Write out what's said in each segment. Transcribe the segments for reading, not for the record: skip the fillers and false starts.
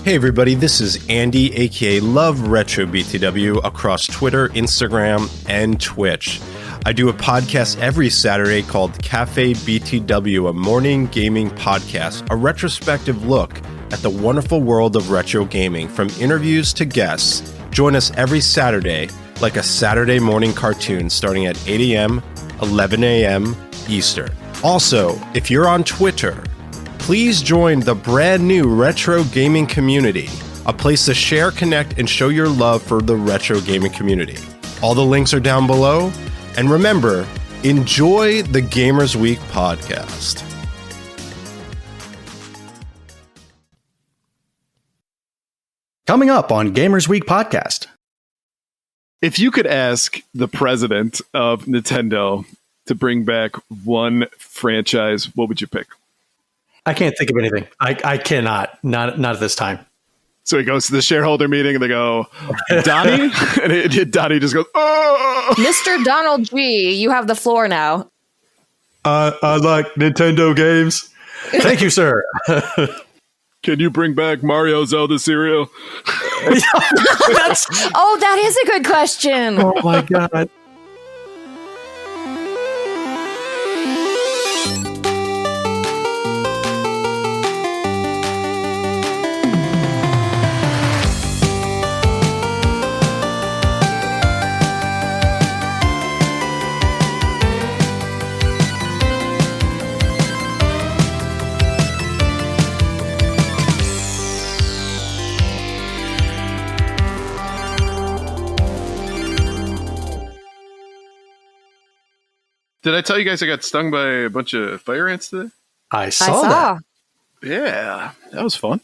Hey everybody, this is Andy, aka Love Retro BTW, across Twitter, Instagram, and Twitch. I do a podcast every Saturday called Cafe BTW, a morning gaming podcast, a retrospective look at the wonderful world of retro gaming, from interviews to guests. Join us every Saturday, like a Saturday morning cartoon, starting at 8 a.m., 11 a.m. Eastern. Also, if you're on Twitter, please join the brand new retro gaming community, a place to share, connect, and show your love for the retro gaming community. All the links are down below. And remember, enjoy the Gamers Week podcast. Coming up on Gamers Week podcast. If you could ask the president of Nintendo to bring back one franchise, what would you pick? I can't think of anything. I cannot. Not at this time. So he goes to the shareholder meeting and they go, Donnie? And Donnie just goes, oh! Mr. Donald G., you have the floor now. I like Nintendo games. Thank you, sir. Can you bring back Mario Zelda cereal? That is a good question. Oh, my God. Did I tell you guys I got stung by a bunch of fire ants today? I saw that. Yeah, that was fun.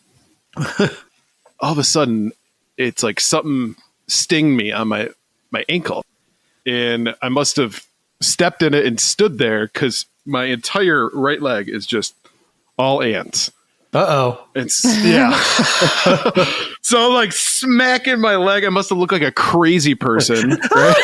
All of a sudden, it's like something sting me on my ankle. And I must have stepped in it and stood there because my entire right leg is just all ants. Uh-oh. Yeah. So I'm like smacking my leg. I must have looked like a crazy person. Right?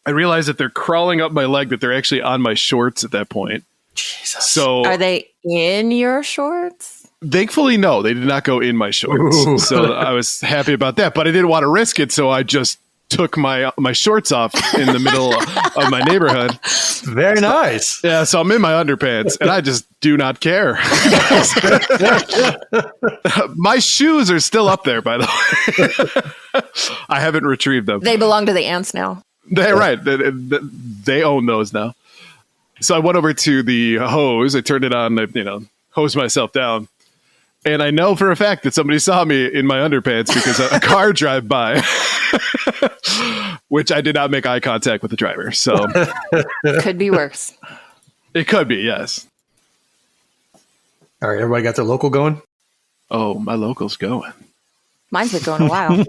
I realized that they're crawling up my leg, that they're actually on my shorts at that point. Jesus. So Are they in your shorts? Thankfully, no, they did not go in my shorts. Ooh. So I was happy about that, but I didn't want to risk it. So I just took my shorts off in the middle of my neighborhood. Very nice. Yeah, so I'm in my underpants, and I just do not care. My shoes are still up there, by the way. I haven't retrieved them. They belong to the ants now. They're right. They own those now. So I went over to the hose. I turned it on, hosed myself down. And I know for a fact that somebody saw me in my underpants because a car drive by, which I did not make eye contact with the driver. So Could be worse. it could be, yes. All right, everybody got their local going? Oh, my local's going. Mine's been going a while.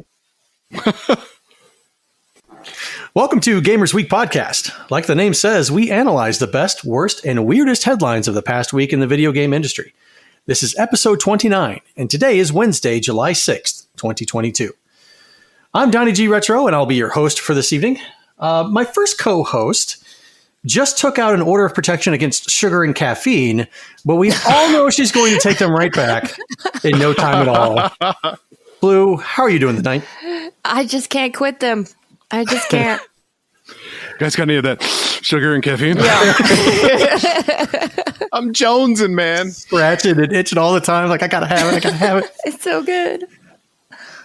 Welcome to Gamers Week podcast. Like the name says, we analyze the best, worst, and weirdest headlines of the past week in the video game industry. This is episode 29, and today is Wednesday, July 6th, 2022. I'm Donnie G. Retro, and I'll be your host for this evening. My first co-host just took out an order of protection against sugar and caffeine, but we all know she's going to take them right back in no time at all. Blue, how are you doing tonight? I just can't quit them. I just can't. You guys got any of that sugar and caffeine? Yeah. I'm jonesing, man. Scratching and itching all the time. Like, I gotta have it. It's so good.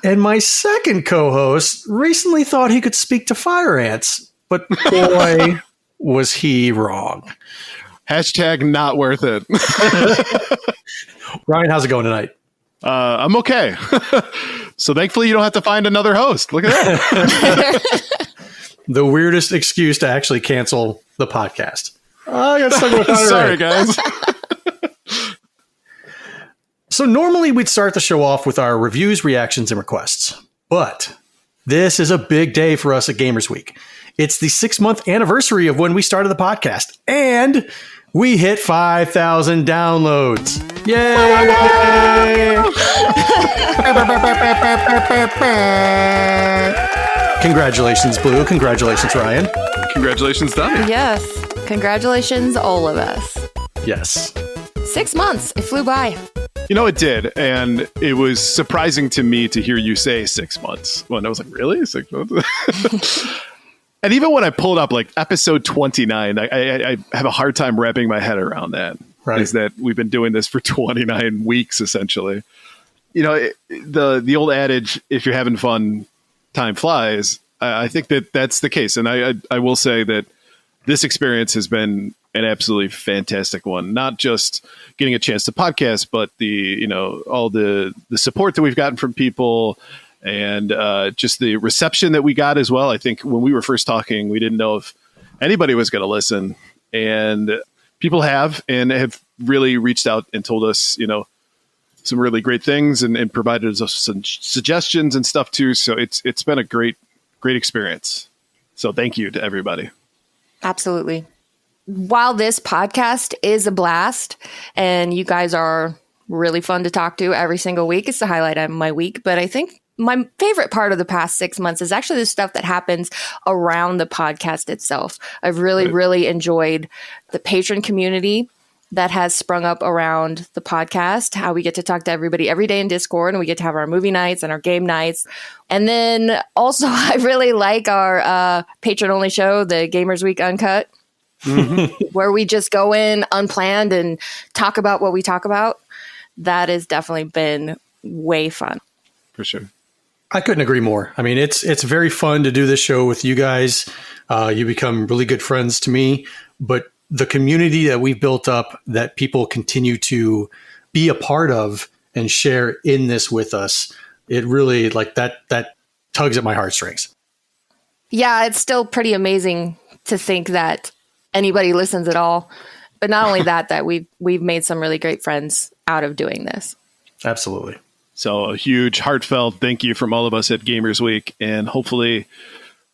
And my second co-host recently thought he could speak to fire ants, but boy, was he wrong. Hashtag not worth it. Ryan, how's it going tonight? I'm okay. So thankfully you don't have to find another host. Look at that. The weirdest excuse to actually cancel the podcast. I got stuck with fire Sorry, ants. guys. So normally we'd start the show off with our reviews, reactions, and requests. But this is a big day for us at Gamers Week. It's the 6-month anniversary of when we started the podcast. And we hit 5,000 downloads. Yay! Congratulations, Blue. Congratulations, Ryan. Congratulations, Donnie. Yes. Congratulations, all of us. Yes. 6 months. It flew by. You know, it did. And it was surprising to me to hear you say 6 months. When I was like, really? 6 months? And even when I pulled up like episode 29, I have a hard time wrapping my head around that. Right. Is that we've been doing this for 29 weeks, essentially. You know, the old adage, if you're having fun, time flies. I think that's the case. And I will say that this experience has been an absolutely fantastic one. Not just getting a chance to podcast, but all the support that we've gotten from people and just the reception that we got as well. I think when we were first talking, we didn't know if anybody was going to listen. And people have really reached out and told us, some really great things and provided us some suggestions and stuff too. So it's been a great experience. So thank you to everybody. Absolutely. While this podcast is a blast and you guys are really fun to talk to every single week, it's the highlight of my week. But I think my favorite part of the past 6 months is actually the stuff that happens around the podcast itself. I've really enjoyed the patron community that has sprung up around the podcast, how we get to talk to everybody every day in Discord, and we get to have our movie nights and our game nights. And then also I really like our patron-only show, the Gamers Week Uncut, where we just go in unplanned and talk about what we talk about. That has definitely been way fun. For sure. I couldn't agree more. I mean, it's very fun to do this show with you guys. You become really good friends to me, but the community that we've built up that people continue to be a part of and share in this with us, it really that tugs at my heartstrings. Yeah, it's still pretty amazing to think that anybody listens at all. But not only that we've made some really great friends out of doing this. Absolutely. So a huge heartfelt thank you from all of us at Gamers Week, and hopefully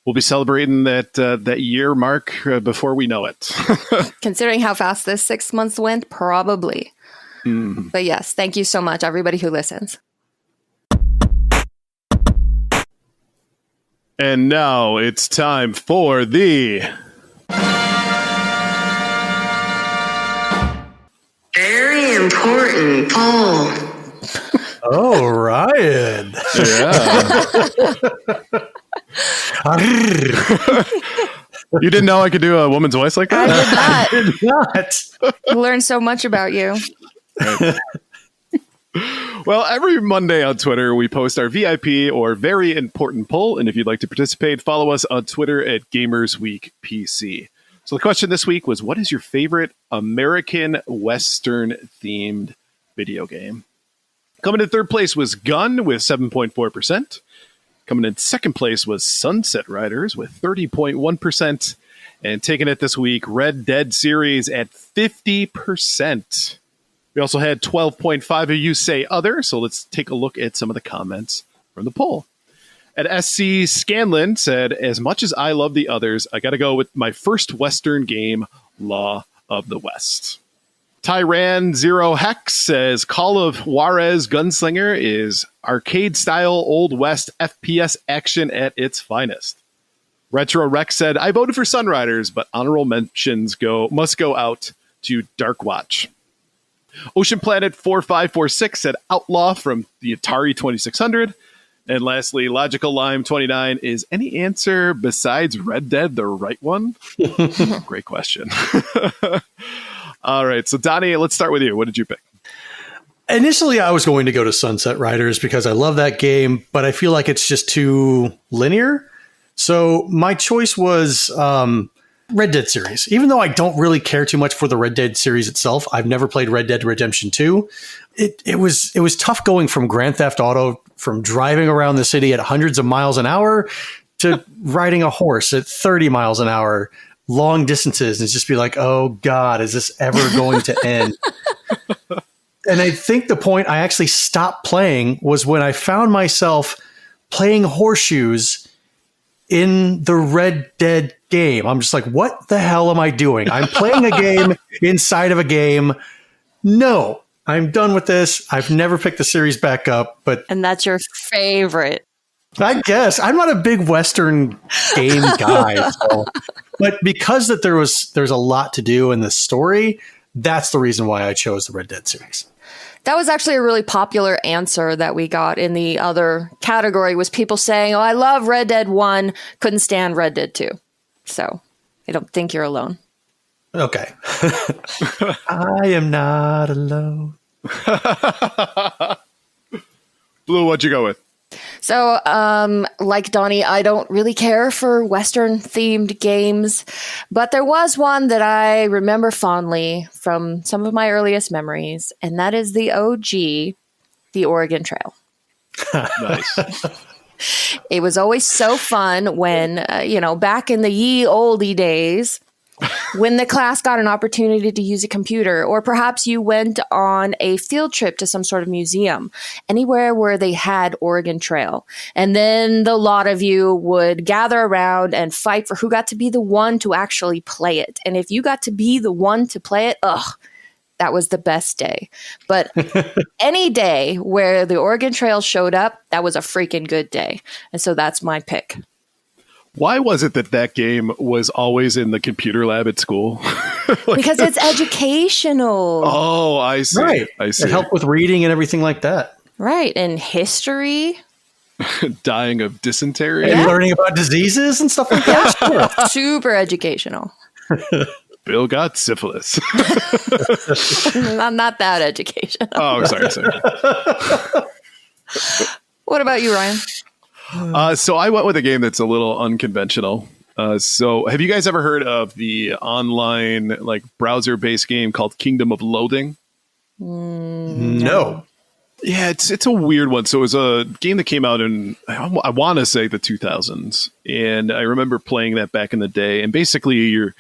we'll be celebrating that year mark before we know it. Considering how fast this 6 months went, probably. But yes, thank you so much, everybody who listens. And now it's time for the very important poll. Oh, Ryan. Yeah. You didn't know I could do a woman's voice like that? I did not. I did not. I learned so much about you. Well, every Monday on Twitter, we post our VIP or very important poll. And if you'd like to participate, follow us on Twitter at GamersWeekPC. So the question this week was, what is your favorite American Western-themed video game? Coming in third place was Gun with 7.4%. Coming in second place was Sunset Riders with 30.1%. And taking it this week, Red Dead series at 50%. We also had 12.5 of you say other. So let's take a look at some of the comments from the poll. At SC Scanlon said, as much as I love the others, I got to go with my first Western game, Law of the West. Tyran Zero Hex says Call of Juarez Gunslinger is arcade-style Old West FPS action at its finest. Retro Rex said, I voted for Sunriders, but honorable mentions must go out to Dark Watch. Ocean Planet 4546 said Outlaw from the Atari 2600. And lastly, Logical Lime 29, is any answer besides Red Dead the right one? Great question. All right. So, Donnie, let's start with you. What did you pick? Initially, I was going to go to Sunset Riders because I love that game, but I feel like it's just too linear. So my choice was Red Dead series. Even though I don't really care too much for the Red Dead series itself, I've never played Red Dead Redemption 2. It was tough going from Grand Theft Auto, from driving around the city at hundreds of miles an hour to riding a horse at 30 miles an hour. Long distances, and just be like, oh God, is this ever going to end? And I think the point I actually stopped playing was when I found myself playing horseshoes in the Red Dead game. I'm just like, what the hell am I doing? I'm playing a game inside of a game. No, I'm done with this. I've never picked the series back up, And that's your favorite. I guess I'm not a big Western game guy, but because that there's a lot to do in the story, That's the reason why I chose the Red Dead series. That was actually a really popular answer that we got in the other category, was people saying, oh, I love Red Dead 1, couldn't stand Red Dead 2. So I don't think you're alone. Okay. I am not alone. Blue, what'd you go with? So, like Donnie, I don't really care for Western-themed games, but there was one that I remember fondly from some of my earliest memories, and that is the OG, the Oregon Trail. Nice. It was always so fun when, back in the ye olde days, when the class got an opportunity to use a computer, or perhaps you went on a field trip to some sort of museum, anywhere where they had Oregon Trail. And then the lot of you would gather around and fight for who got to be the one to actually play it. And if you got to be the one to play it, that was the best day. But any day where the Oregon Trail showed up, that was a freaking good day. And so that's my pick. Why was it that game was always in the computer lab at school? Because it's educational. Oh, I see. Right. I see. It helped with reading and everything like that. Right. And history. Dying of dysentery. And learning about diseases and stuff like that. Sure. Super educational. Bill got syphilis. Not that educational. Oh, sorry. What about you, Ryan? So I went with a game that's a little unconventional. So have you guys ever heard of the online browser-based game called Kingdom of Loathing? No. Yeah, it's a weird one. So it was a game that came out in, I want to say, the 2000s. And I remember playing that back in the day. And basically you're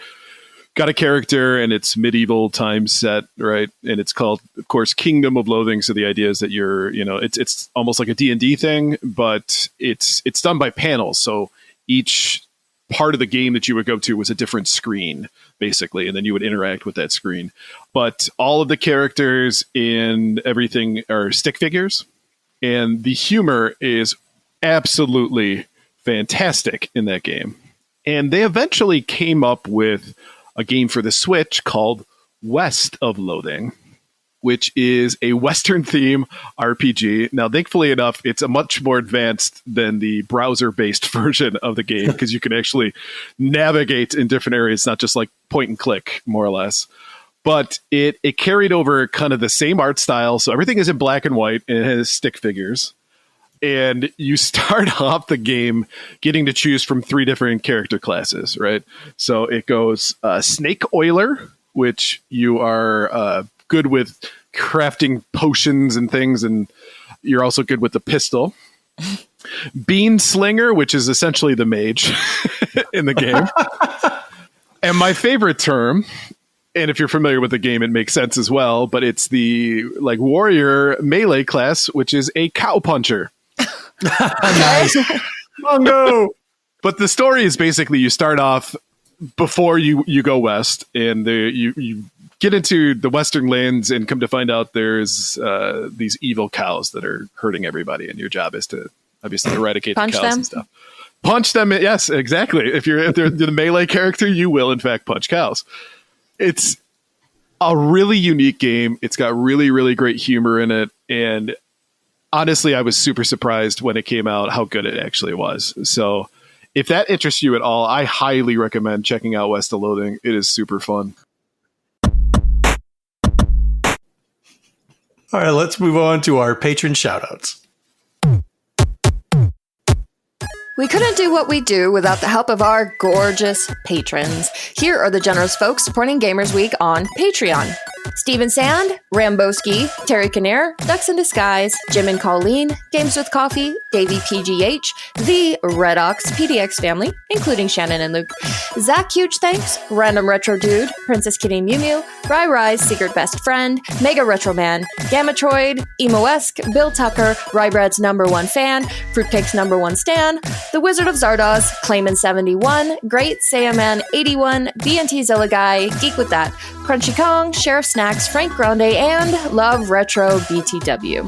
got a character and it's medieval time set, right? And it's called, of course, Kingdom of Loathing. So the idea is that you're, it's almost like a D&D thing, but it's done by panels. So each part of the game that you would go to was a different screen, basically, and then you would interact with that screen. But all of the characters and everything are stick figures, and the humor is absolutely fantastic in that game. And they eventually came up with a game for the Switch called West of Loathing, which is a Western theme RPG. Now, thankfully enough, it's a much more advanced than the browser-based version of the game, because you can actually navigate in different areas, not just like point and click, more or less. But it carried over kind of the same art style. So everything is in black and white, and it has stick figures. And you start off the game getting to choose from 3 different character classes, right? So it goes Snake Oiler, which you are good with crafting potions and things, and you're also good with the pistol. Bean Slinger, which is essentially the mage in the game. And my favorite term, and if you're familiar with the game, it makes sense as well, but it's the warrior melee class, which is a cow puncher. Nice. Oh no. But the story is basically you start off before you go west, and you get into the western lands and come to find out there's these evil cows that are hurting everybody, and your job is to obviously eradicate the cows and stuff. Punch them. Yes, exactly. If you're the melee character, you will in fact punch cows. It's a really unique game. It's got really, really great humor in it, and honestly, I was super surprised when it came out how good it actually was. So if that interests you at all, I highly recommend checking out West of Loathing. It is super fun. All right, let's move on to our patron shoutouts. We couldn't do what we do without the help of our gorgeous patrons. Here are the generous folks supporting Gamers Week on Patreon. Steven Sand, Ramboski, Terry Kinnear, Ducks in Disguise, Jim and Colleen, Games with Coffee, Davey PGH, the Red Ox PDX family, including Shannon and Luke, Zach Huge Thanks, Random Retro Dude, Princess Kitty Mew Mew, Rai Rai's Secret Best Friend, Mega Retro Man, Gamatroid, Emo-esque, Bill Tucker, Rybrad's #1 fan, Fruitcake's #1 stan, The Wizard of Zardoz, Clayman71, Great Saiyaman 81, BNT Zilla Guy, Geek With That, Crunchy Kong, Sheriff Snacks, Frank Grande, and Love Retro BTW.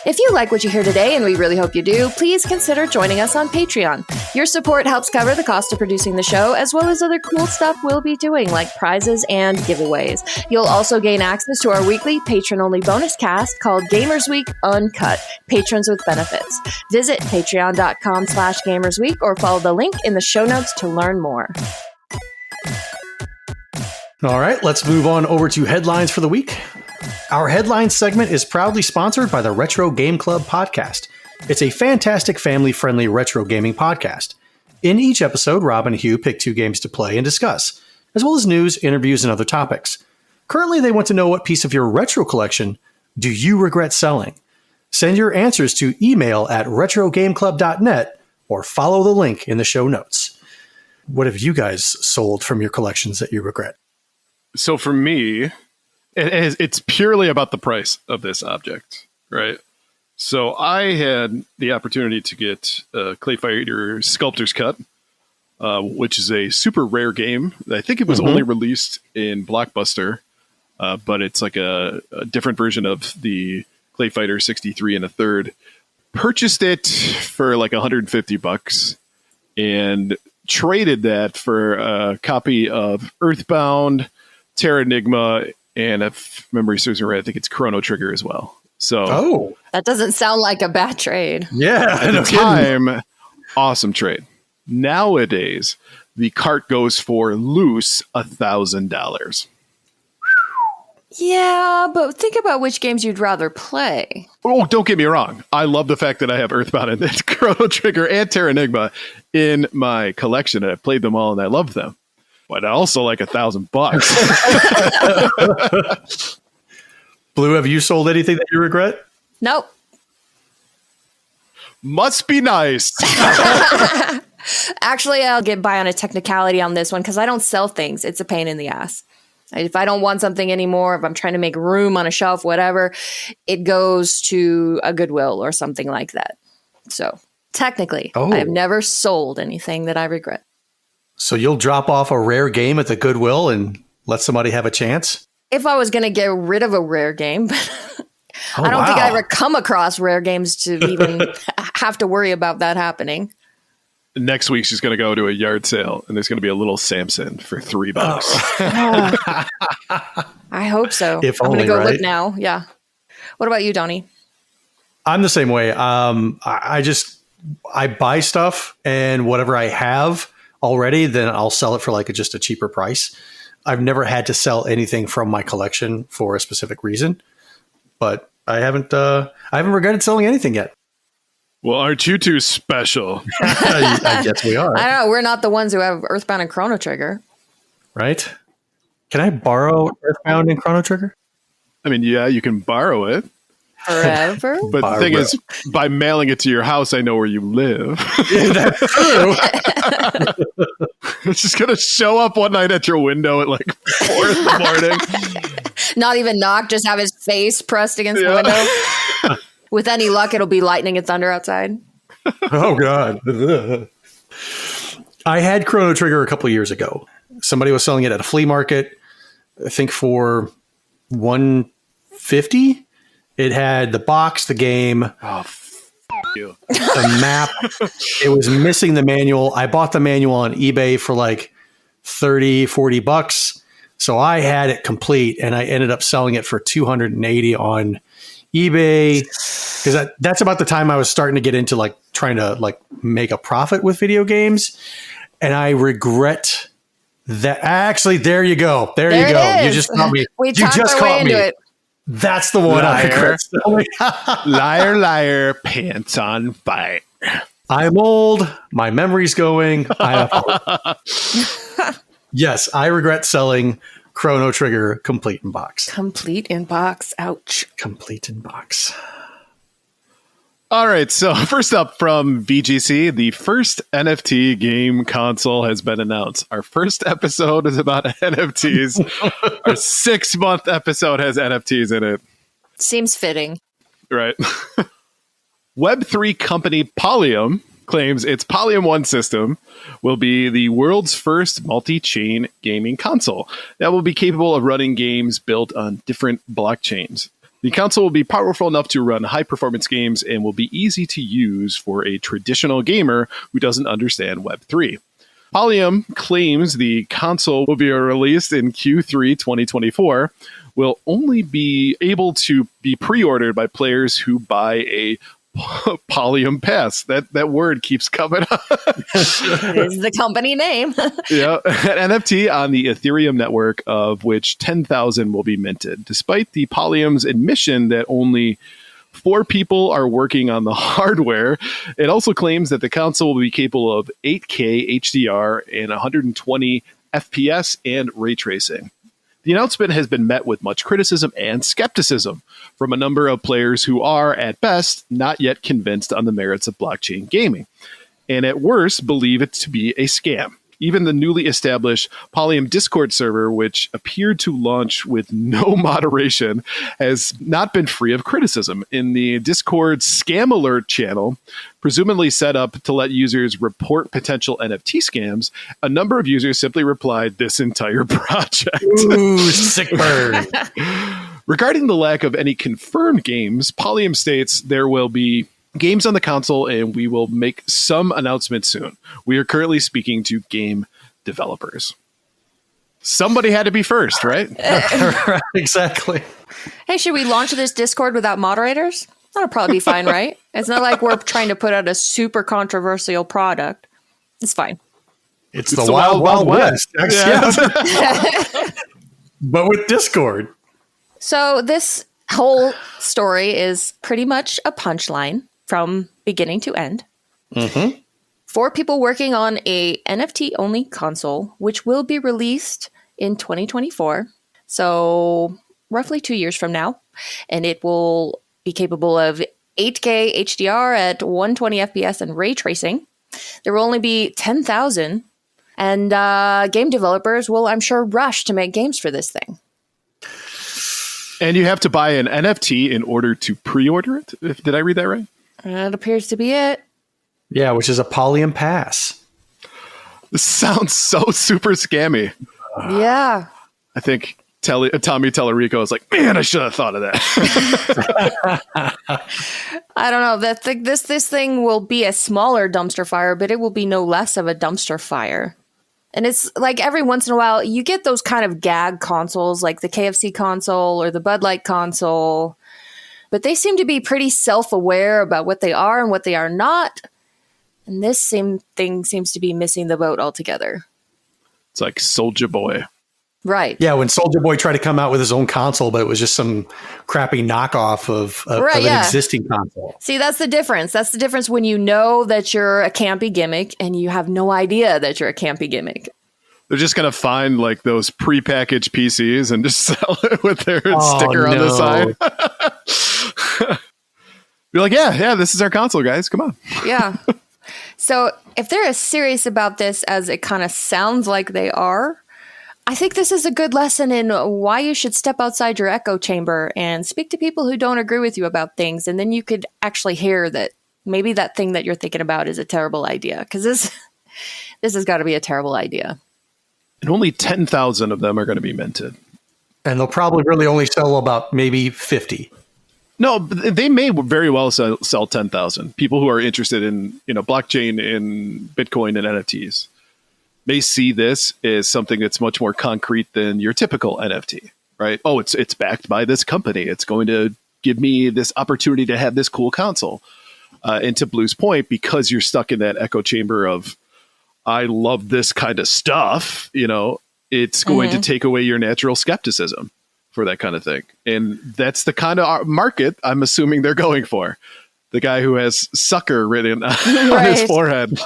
If you like what you hear today, and we really hope you do, please consider joining us on Patreon. Your support helps cover the cost of producing the show, as well as other cool stuff we'll be doing, like prizes and giveaways. You'll also gain access to our weekly patron-only bonus cast called Gamers Week Uncut, Patrons with Benefits. Visit patreon.com/gamersweek or follow the link in the show notes to learn more. All right, let's move on over to headlines for the week. Our headlines segment is proudly sponsored by the Retro Game Club podcast. It's a fantastic family-friendly retro gaming podcast. In each episode, Rob and Hugh pick 2 games to play and discuss, as well as news, interviews, and other topics. Currently, they want to know what piece of your retro collection do you regret selling? Send your answers to email at retrogameclub.net or follow the link in the show notes. What have you guys sold from your collections that you regret? So for me, it's purely about the price of this object, right? So I had the opportunity to get Clay Fighter Sculptor's Cut, which is a super rare game. I think it was only released in Blockbuster, but it's like a different version of the Clay Fighter 63 and a third. Purchased it for like $150 and traded that for a copy of Earthbound, Terranigma, and if memory serves me right, I think it's Chrono Trigger as well. So, That doesn't sound like a bad trade. Yeah, at the time, awesome trade. Nowadays, the cart goes for loose $1,000. Yeah, but think about which games you'd rather play. Oh, don't get me wrong. I love the fact that I have Earthbound and Chrono Trigger and Terranigma in my collection, and I've played them all and I love them. But I also like $1,000. Blue, have you sold anything that you regret? Nope. Must be nice. Actually, I'll get by on a technicality on this one because I don't sell things. It's a pain in the ass. If I don't want something anymore, if I'm trying to make room on a shelf, whatever, it goes to a Goodwill or something like that. So technically, I have never sold anything that I regret. So you'll drop off a rare game at the Goodwill and let somebody have a chance? If I was going to get rid of a rare game, but I don't think I ever come across rare games to even have to worry about that happening. Next week, she's going to go to a yard sale, and there's going to be a little Samson for $3. I hope so. If I'm going to only, go right? look now. Yeah. What about you, Donnie? I'm the same way. I buy stuff, and whatever I have already, then I'll sell it for like just a cheaper price. I've never had to sell anything from my collection for a specific reason, but I haven't regretted selling anything yet. Well, aren't you two special? I guess we are. I don't know. We're not the ones who have Earthbound and Chrono Trigger. Right? Can I borrow Earthbound and Chrono Trigger? I mean, yeah, you can borrow it. Forever? But the thing is, by mailing it to your house, I know where you live. Yeah, that's true. It's just going to show up one night at your window at like 4 in the morning. Not even knock, just have his face pressed against the window. With any luck, it'll be lightning and thunder outside. Oh, God. I had Chrono Trigger a couple of years ago. Somebody was selling it at a flea market, I think for $150. It had the box, the game, You. the map. It was missing the manual. I bought the manual on eBay for like $30-$40. So I had it complete, and I ended up selling it for $280 on eBay, because that's about the time I was starting to get into like trying to like make a profit with video games, and I regret that. Actually, there you go. There you go. You just caught me. We You talked just our way caught me. into it. That's the one I regret selling. Liar, liar, pants on fire. I'm old. My memory's going. Yes, I regret selling Chrono Trigger complete in box. Complete in box. Ouch. Complete in box. All right, so first up from VGC, the first NFT game console has been announced. Our first episode is about NFTs. Our 6-month episode has NFTs in it. Seems fitting. Right. Web3 company Polium claims its Polium One system will be the world's first multi-chain gaming console that will be capable of running games built on different blockchains. The console will be powerful enough to run high-performance games and will be easy to use for a traditional gamer who doesn't understand Web3. Polium claims the console will be released in Q3 2024, will only be able to be pre-ordered by players who buy a Polium Pass. That word keeps coming up. It is the company name. Yeah, an NFT on the Ethereum network, of which 10,000 will be minted. Despite the Polium's admission that only 4 people are working on the hardware, it also claims that the console will be capable of 8K HDR and 120 FPS and ray tracing. The announcement has been met with much criticism and skepticism from a number of players who are, at best, not yet convinced on the merits of blockchain gaming, and at worst, believe it to be a scam. Even the newly established Polium Discord server, which appeared to launch with no moderation, has not been free of criticism. In the Discord Scam Alert channel, presumably set up to let users report potential NFT scams, a number of users simply replied, "This entire project." Ooh, sick burn. Regarding the lack of any confirmed games, Polium states there will be games on the console, and we will make some announcements soon. We are currently speaking to game developers. Somebody had to be first, right? Right, exactly. Hey, should we launch this Discord without moderators? That'll probably be fine, right? It's not like we're trying to put out a super controversial product. It's fine. It's the wild, wild west. Yeah. But with Discord. So this whole story is pretty much a punchline from beginning to end. Mm-hmm. 4 people working on a NFT-only console, which will be released in 2024. So roughly 2 years from now. And it will be capable of 8K HDR at 120 FPS and ray tracing. There will only be 10,000. And game developers will, I'm sure, rush to make games for this thing. And you have to buy an NFT in order to pre-order it? Did I read that right? That appears to be it. Yeah, which is a Polium Pass. This sounds so super scammy. Yeah. I think Tommy Tellerico is like, man, I should have thought of that. I don't know. This thing will be a smaller dumpster fire, but it will be no less of a dumpster fire. And it's like every once in a while, you get those kind of gag consoles, like the KFC console or the Bud Light console. But they seem to be pretty self-aware about what they are and what they are not. And this same thing seems to be missing the boat altogether. It's like Soulja Boy. Right. Yeah, when Soulja Boy tried to come out with his own console, but it was just some crappy knockoff of an existing console. See, that's the difference. That's the difference when you know that you're a campy gimmick and you have no idea that you're a campy gimmick. They're just going to find like those prepackaged PCs and just sell it with their sticker on the side. You're like, yeah, this is our console, guys. Come on. Yeah. So if they're as serious about this as it kind of sounds like they are, I think this is a good lesson in why you should step outside your echo chamber and speak to people who don't agree with you about things. And then you could actually hear that maybe that thing that you're thinking about is a terrible idea. Because this has got to be a terrible idea. And only 10,000 of them are going to be minted. And they'll probably really only sell about maybe 50. No, they may very well sell 10,000. People who are interested in blockchain and Bitcoin and NFTs may see this as something that's much more concrete than your typical NFT, right? Oh, it's backed by this company. It's going to give me this opportunity to have this cool console. And to Blue's point, because you're stuck in that echo chamber of, I love this kind of stuff, it's going to take away your natural skepticism for that kind of thing. And that's the kind of market I'm assuming they're going for. The guy who has sucker written on his forehead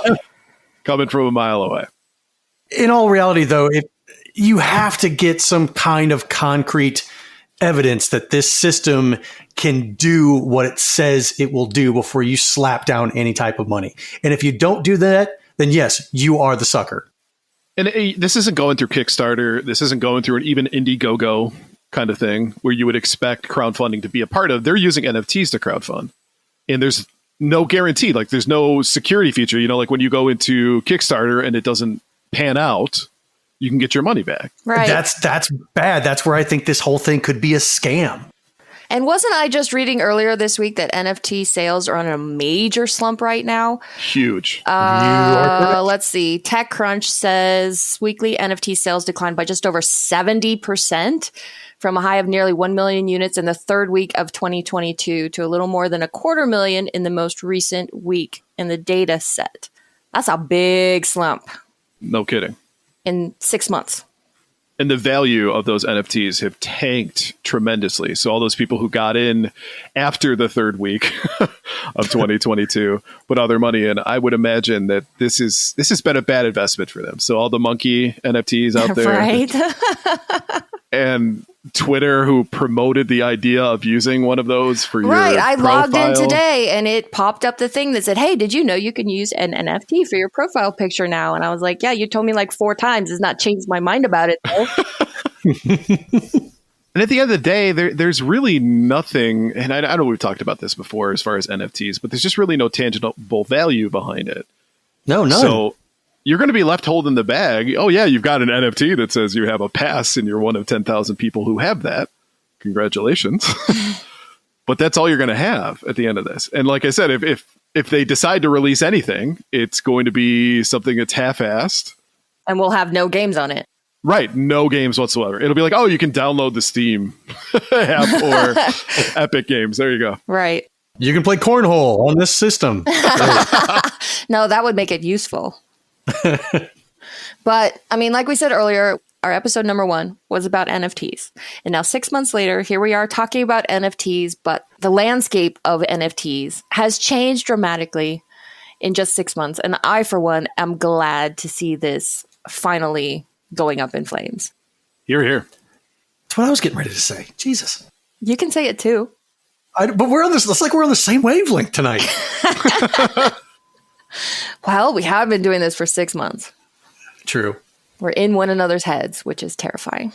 coming from a mile away. In all reality, though, you have to get some kind of concrete evidence that this system can do what it says it will do before you slap down any type of money. And if you don't do that, then yes, you are the sucker. And this isn't going through Kickstarter. This isn't going through an even Indiegogo kind of thing where you would expect crowdfunding to be a part of. They're using NFTs to crowdfund. And there's no guarantee. Like there's no security feature. Like when you go into Kickstarter and it doesn't pan out, you can get your money back. Right. That's bad. That's where I think this whole thing could be a scam. And wasn't I just reading earlier this week that NFT sales are on a major slump right now? Huge. Let's see. TechCrunch says weekly NFT sales declined by just over 70% from a high of nearly 1 million units in the third week of 2022 to a little more than 250,000 in the most recent week in the data set. That's a big slump No kidding. in 6 months. And the value of those NFTs have tanked tremendously. So all those people who got in after the third week of 2022 put all their money in. I would imagine that this has been a bad investment for them. So all the monkey NFTs out there, Right? and Twitter, who promoted the idea of using one of those for your Right. I logged in profile. today and it popped up the thing that said, hey, did you know you can use an NFT for your profile picture now? And I was like, yeah, you told me like 4 times. It's not changed my mind about it, though. And at the end of the day, there's really nothing, and I know we've talked about this before as far as NFTs, but there's just really no tangible value behind it. No, none. So you're going to be left holding the bag. Oh, yeah, you've got an NFT that says you have a pass and you're one of 10,000 people who have that. Congratulations. But that's all you're going to have at the end of this. And like I said, if they decide to release anything, it's going to be something that's half-assed. And we'll have no games on it. Right. No games whatsoever. It'll be like, oh, you can download the Steam app or Epic Games. There you go. Right. You can play cornhole on this system. No, that would make it useful. But I mean, like we said earlier, our episode number 1 was about NFTs. And now 6 months later, here we are talking about NFTs, but the landscape of NFTs has changed dramatically in just 6 months. And I, for one, am glad to see this finally going up in flames. Hear, hear. That's what I was getting ready to say. Jesus. You can say it too. But we're on this. It's like we're on the same wavelength tonight. Well, we have been doing this for 6 months. True. We're in one another's heads, which is terrifying.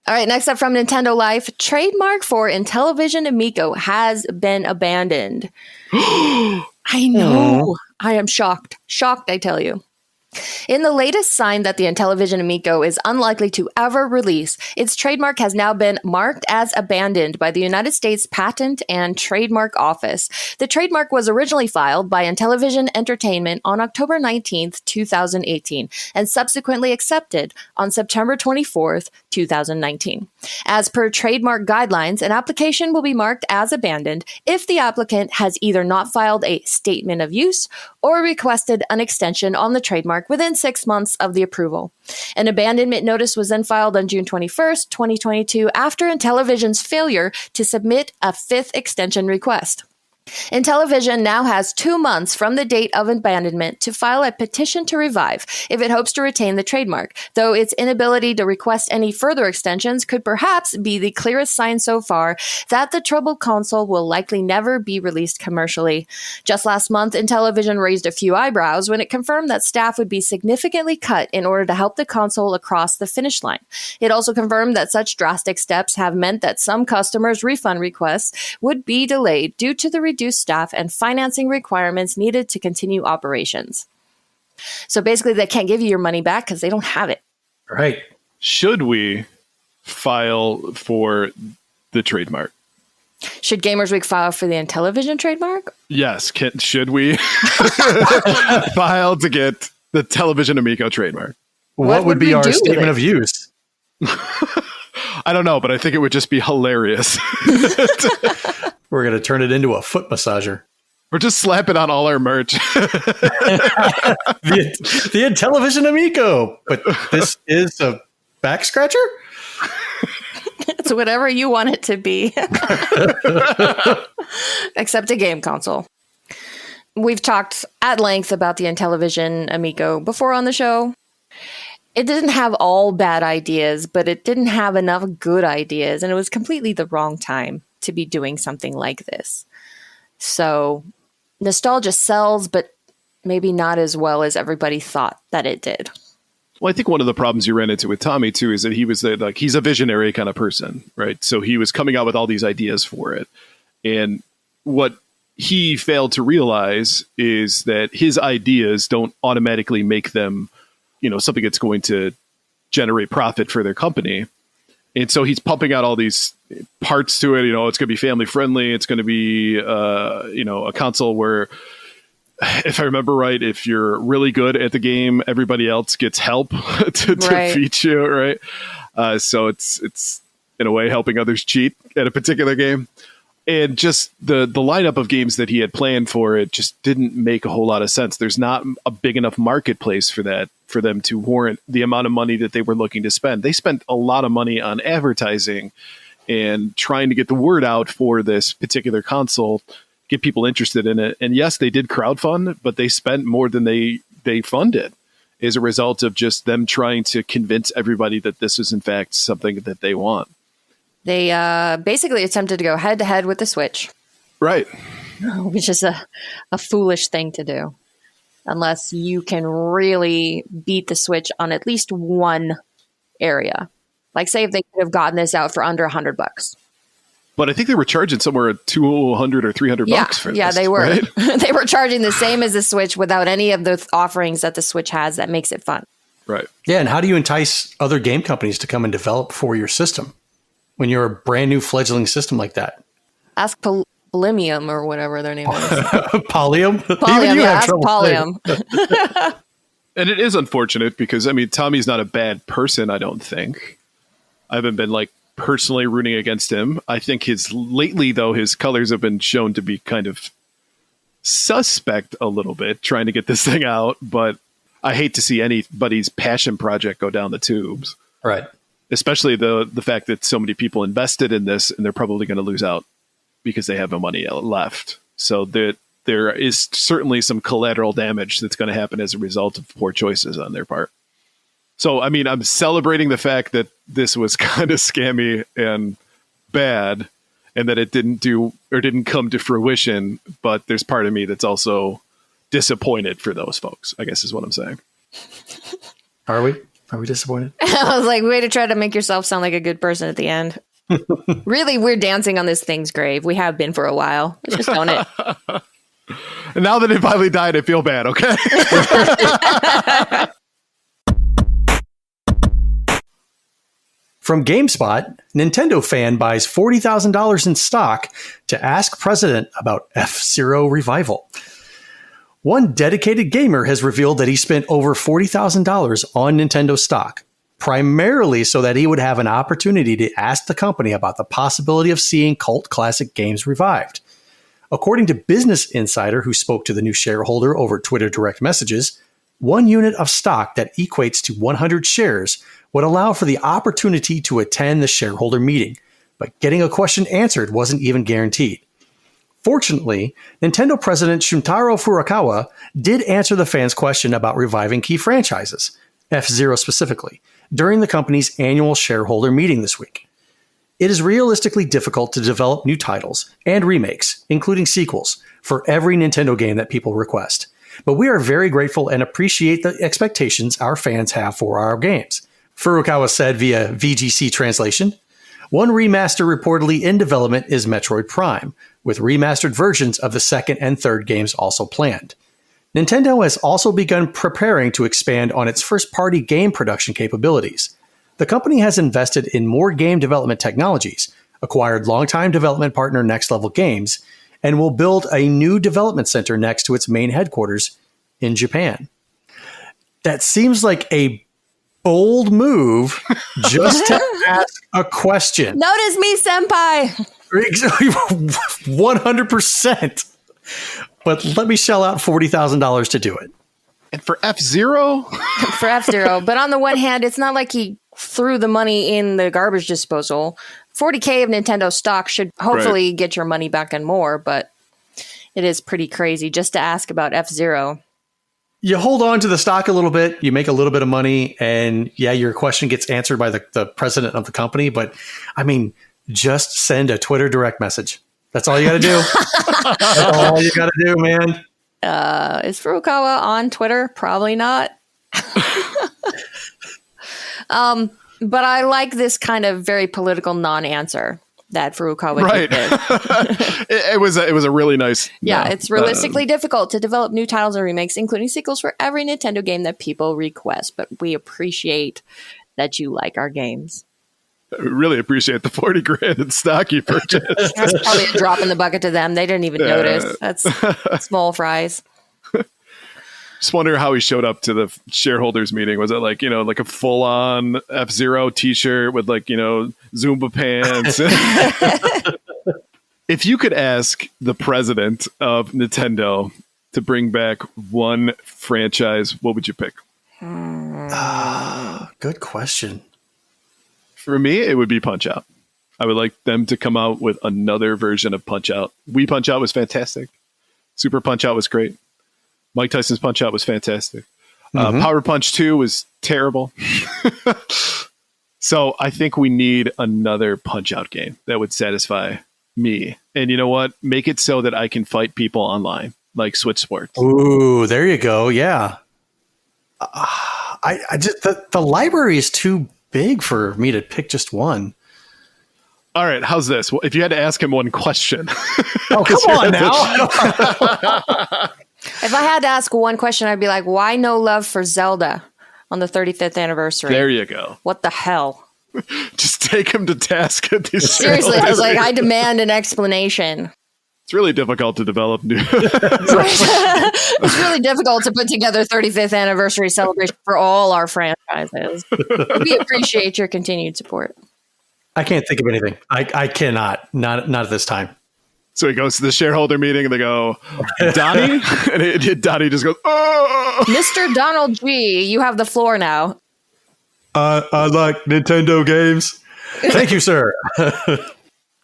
All right, next up from Nintendo Life, trademark for Intellivision Amico has been abandoned. I know. I am shocked. Shocked, I tell you. In the latest sign that the Intellivision Amico is unlikely to ever release, its trademark has now been marked as abandoned by the United States Patent and Trademark Office. The trademark was originally filed by Intellivision Entertainment on October 19th, 2018, and subsequently accepted on September 24th, 2019. As per trademark guidelines, an application will be marked as abandoned if the applicant has either not filed a statement of use or requested an extension on the trademark within 6 months of the approval. An abandonment notice was then filed on June 21st, 2022, after Intellivision's failure to submit a 5th extension request. Intellivision now has 2 months from the date of abandonment to file a petition to revive if it hopes to retain the trademark, though its inability to request any further extensions could perhaps be the clearest sign so far that the troubled console will likely never be released commercially. Just last month, Intellivision raised a few eyebrows when it confirmed that staff would be significantly cut in order to help the console across the finish line. It also confirmed that such drastic steps have meant that some customers' refund requests would be delayed due to the reduced staff and financing requirements needed to continue operations. So basically, they can't give you your money back because they don't have it. Right. Should we file for the trademark? Should Gamers Week file for the Intellivision trademark? Yes. Should we file to get the Television Amico trademark? What would we be our do with statement it? of use? I don't know, but I think it would just be hilarious. We're going to turn it into a foot massager. Or just slap it on all our merch. The Intellivision Amico. But this is a back scratcher? It's whatever you want it to be. Except a game console. We've talked at length about the Intellivision Amico before on the show. It didn't have all bad ideas, but it didn't have enough good ideas, and it was completely the wrong time to be doing something like this. So nostalgia sells, but maybe not as well as everybody thought that it did. Well, I think one of the problems you ran into with Tommy too is that he was he's a visionary kind of person, right? So he was coming out with all these ideas for it. And what he failed to realize is that his ideas don't automatically make them, something that's going to generate profit for their company. And so he's pumping out all these parts to it. It's going to be family friendly. It's going to be, a console where, if I remember right, if you're really good at the game, everybody else gets help to defeat you, right? So it's in a way helping others cheat at a particular game. And just the lineup of games that he had planned for it just didn't make a whole lot of sense. There's not a big enough marketplace for them to warrant the amount of money that they were looking to spend. They spent a lot of money on advertising and trying to get the word out for this particular console, get people interested in it. And yes, they did crowdfund, but they spent more than they funded as a result of just them trying to convince everybody that this is in fact something that they want. They basically attempted to go head to head with the Switch. Right. Which is a foolish thing to do. Unless you can really beat the Switch on at least one area. Like, say if they could have gotten this out for under $100. But I think they were charging somewhere $200 or $300 for this. Yeah, they were. Right? They were charging the same as the Switch without any of the offerings that the Switch has that makes it fun. Right. Yeah, and how do you entice other game companies to come and develop for your system when you're a brand new fledgling system like that? Ask Polium or whatever their name is. Polium? Polium, yeah, ask Polium. And it is unfortunate because, Tommy's not a bad person, I don't think. I haven't been, personally rooting against him. I think lately, though, his colors have been shown to be kind of suspect a little bit, trying to get this thing out. But I hate to see anybody's passion project go down the tubes. Right. Especially the fact that so many people invested in this and they're probably going to lose out because they have no money left. So there is certainly some collateral damage that's going to happen as a result of poor choices on their part. So, I'm celebrating the fact that this was kind of scammy and bad and that it didn't come to fruition. But there's part of me that's also disappointed for those folks, I guess is what I'm saying. Are we? Are we disappointed? I was like, way to try to make yourself sound like a good person at the end. Really, we're dancing on this thing's grave. We have been for a while. Let's just own it. And now that it finally died, I feel bad, okay? From GameSpot, Nintendo fan buys $40,000 in stock to ask president about F-Zero revival. One dedicated gamer has revealed that he spent over $40,000 on Nintendo stock, primarily so that he would have an opportunity to ask the company about the possibility of seeing cult classic games revived. According to Business Insider, who spoke to the new shareholder over Twitter direct messages, 1 unit of stock that equates to 100 shares would allow for the opportunity to attend the shareholder meeting, but getting a question answered wasn't even guaranteed. Fortunately, Nintendo President Shuntaro Furukawa did answer the fans' question about reviving key franchises, F-Zero specifically, during the company's annual shareholder meeting this week. It is realistically difficult to develop new titles and remakes, including sequels, for every Nintendo game that people request. But we are very grateful and appreciate the expectations our fans have for our games. Furukawa said via VGC translation, one remaster reportedly in development is Metroid Prime, with remastered versions of the second and third games also planned. Nintendo has also begun preparing to expand on its first-party game production capabilities. The company has invested in more game development technologies, acquired longtime development partner Next Level Games, and will build a new development center next to its main headquarters in Japan. That seems like a bold move just to ask a question. Notice me, senpai. 100%. But let me shell out $40,000 to do it. And for F-Zero? For F-Zero. But on the one hand, it's not like he threw the money in the garbage disposal. 40K of Nintendo stock should hopefully get your money back and more, but it is pretty crazy just to ask about F-Zero. You hold on to the stock a little bit, you make a little bit of money, and yeah, your question gets answered by the president of the company. But just send a Twitter direct message. That's all you got to do. That's all you got to do, man. Is Furukawa on Twitter? Probably not. But I like this kind of very political non-answer that Furukawa did. It was a really nice. Yeah, it's realistically difficult to develop new titles and remakes, including sequels for every Nintendo game that people request. But we appreciate that you like our games. I really appreciate the 40 grand in stock you purchased. That's probably a drop in the bucket to them. They didn't even notice. That's small fries. Just wonder how he showed up to the shareholders meeting. Was it like, like a full on F-Zero t-shirt with like, Zumba pants? If you could ask the president of Nintendo to bring back one franchise, what would you pick? Good question. For me, it would be Punch-Out. I would like them to come out with another version of Punch-Out. Wii Punch-Out was fantastic. Super Punch-Out was great. Mike Tyson's Punch-Out was fantastic. Power Punch 2 was terrible. So I think we need another Punch-Out game that would satisfy me. And you know what? Make it so that I can fight people online, like Switch Sports. Ooh, there you go. Yeah. I just the library is too big for me to pick just one. All right, how's this? Well, if you had to ask him one question. Oh, come on now. If I had to ask one question, I'd be like, why no love for Zelda on the 35th anniversary? There you go. What the hell? Just take him to task at these. Seriously, I was like, I demand an explanation. It's really difficult to develop new. It's really difficult to put together 35th anniversary celebration for all our franchises. We appreciate your continued support. I can't think of anything. I cannot. Not at this time. So he goes to the shareholder meeting and they go, Donnie? And Donnie just goes, oh! Mr. Donald G., you have the floor now. I like Nintendo games. Thank you, sir.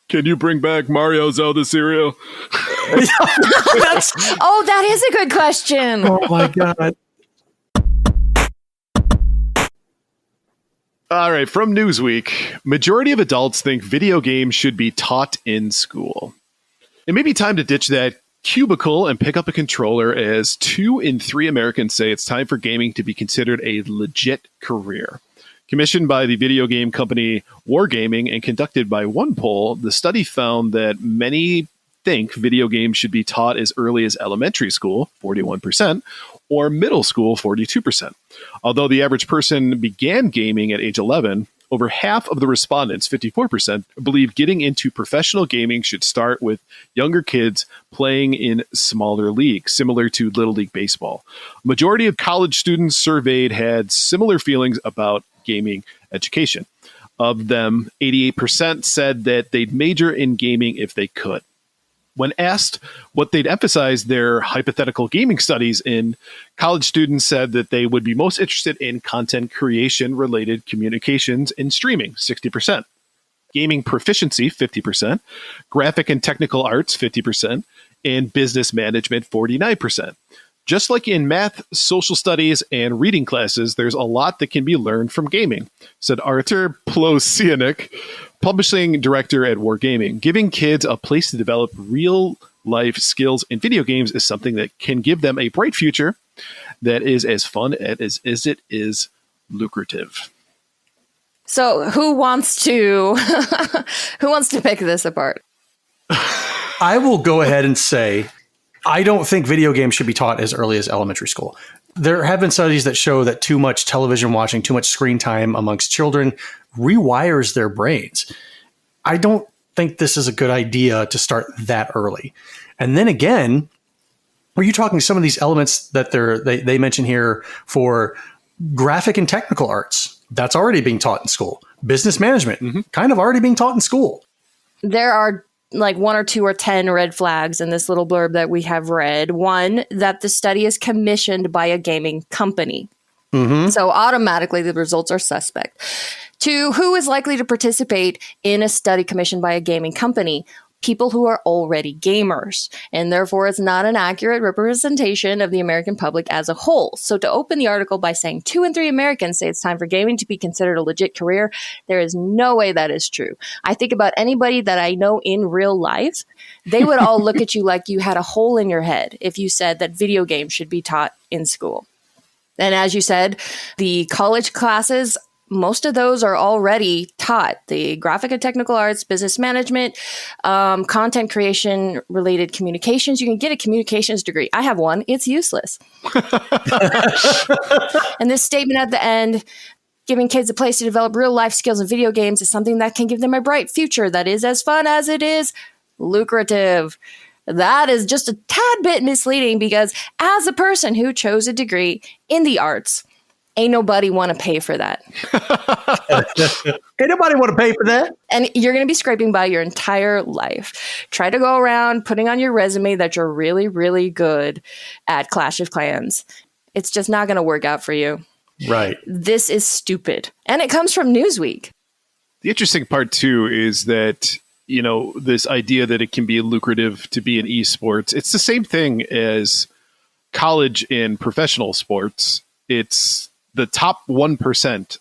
Can you bring back Mario Zelda cereal? That is a good question. Oh, my God. All right, from Newsweek, majority of adults think video games should be taught in school. It may be time to ditch that cubicle and pick up a controller, as 2 in 3 Americans say it's time for gaming to be considered a legit career. Commissioned by the video game company Wargaming and conducted by one poll, the study found that many think video games should be taught as early as elementary school, 41%, or middle school, 42%. Although the average person began gaming at age 11, over half of the respondents, 54%, believe getting into professional gaming should start with younger kids playing in smaller leagues, similar to Little League Baseball. A majority of college students surveyed had similar feelings about gaming education. Of them, 88% said that they'd major in gaming if they could. When asked what they'd emphasize their hypothetical gaming studies in, college students said that they would be most interested in content creation related communications and streaming, 60%. Gaming proficiency, 50%. Graphic and technical arts, 50%. And business management, 49%. Just like in math, social studies, and reading classes, there's a lot that can be learned from gaming, said Artur Plosianik, publishing director at Wargaming. Giving kids a place to develop real-life skills in video games is something that can give them a bright future that is as fun as it is lucrative. So who wants to pick this apart? I will go ahead and say, I don't think video games should be taught as early as elementary school. There have been studies that show that too much television watching, too much screen time amongst children rewires their brains. I don't think this is a good idea to start that early. And then again, are you talking some of these elements that they mention here for graphic and technical arts? That's already being taught in school. Business management, kind of already being taught in school. There are like 1 or 2 or 10 red flags in this little blurb that we have read. One, that the study is commissioned by a gaming company. So automatically the results are suspect. 2, who is likely to participate in a study commissioned by a gaming company? People who are already gamers, and therefore it's not an accurate representation of the American public as a whole. So to open the article by saying 2 in 3 Americans say it's time for gaming to be considered a legit career, there is no way that is true. I think about anybody that I know in real life, they would all look at you like you had a hole in your head if you said that video games should be taught in school. And as you said, the college classes, most of those are already taught. The graphic and technical arts, business management, content creation related communications. You can get a communications degree. I have one. It's useless. And this statement at the end, Giving kids a place to develop real life skills in video games is something that can give them a bright future that is as fun as it is lucrative. That is just a tad bit misleading because as a person who chose a degree in the arts, ain't nobody want to pay for that. Ain't nobody want to pay for that. And you're going to be scraping by your entire life. Try to go around putting on your resume that you're really, really good at Clash of Clans. It's just not going to work out for you. Right. This is stupid. And it comes from Newsweek. The interesting part, too, is that, you know, this idea that it can be lucrative to be in esports, it's the same thing as college and professional sports. It's the top 1%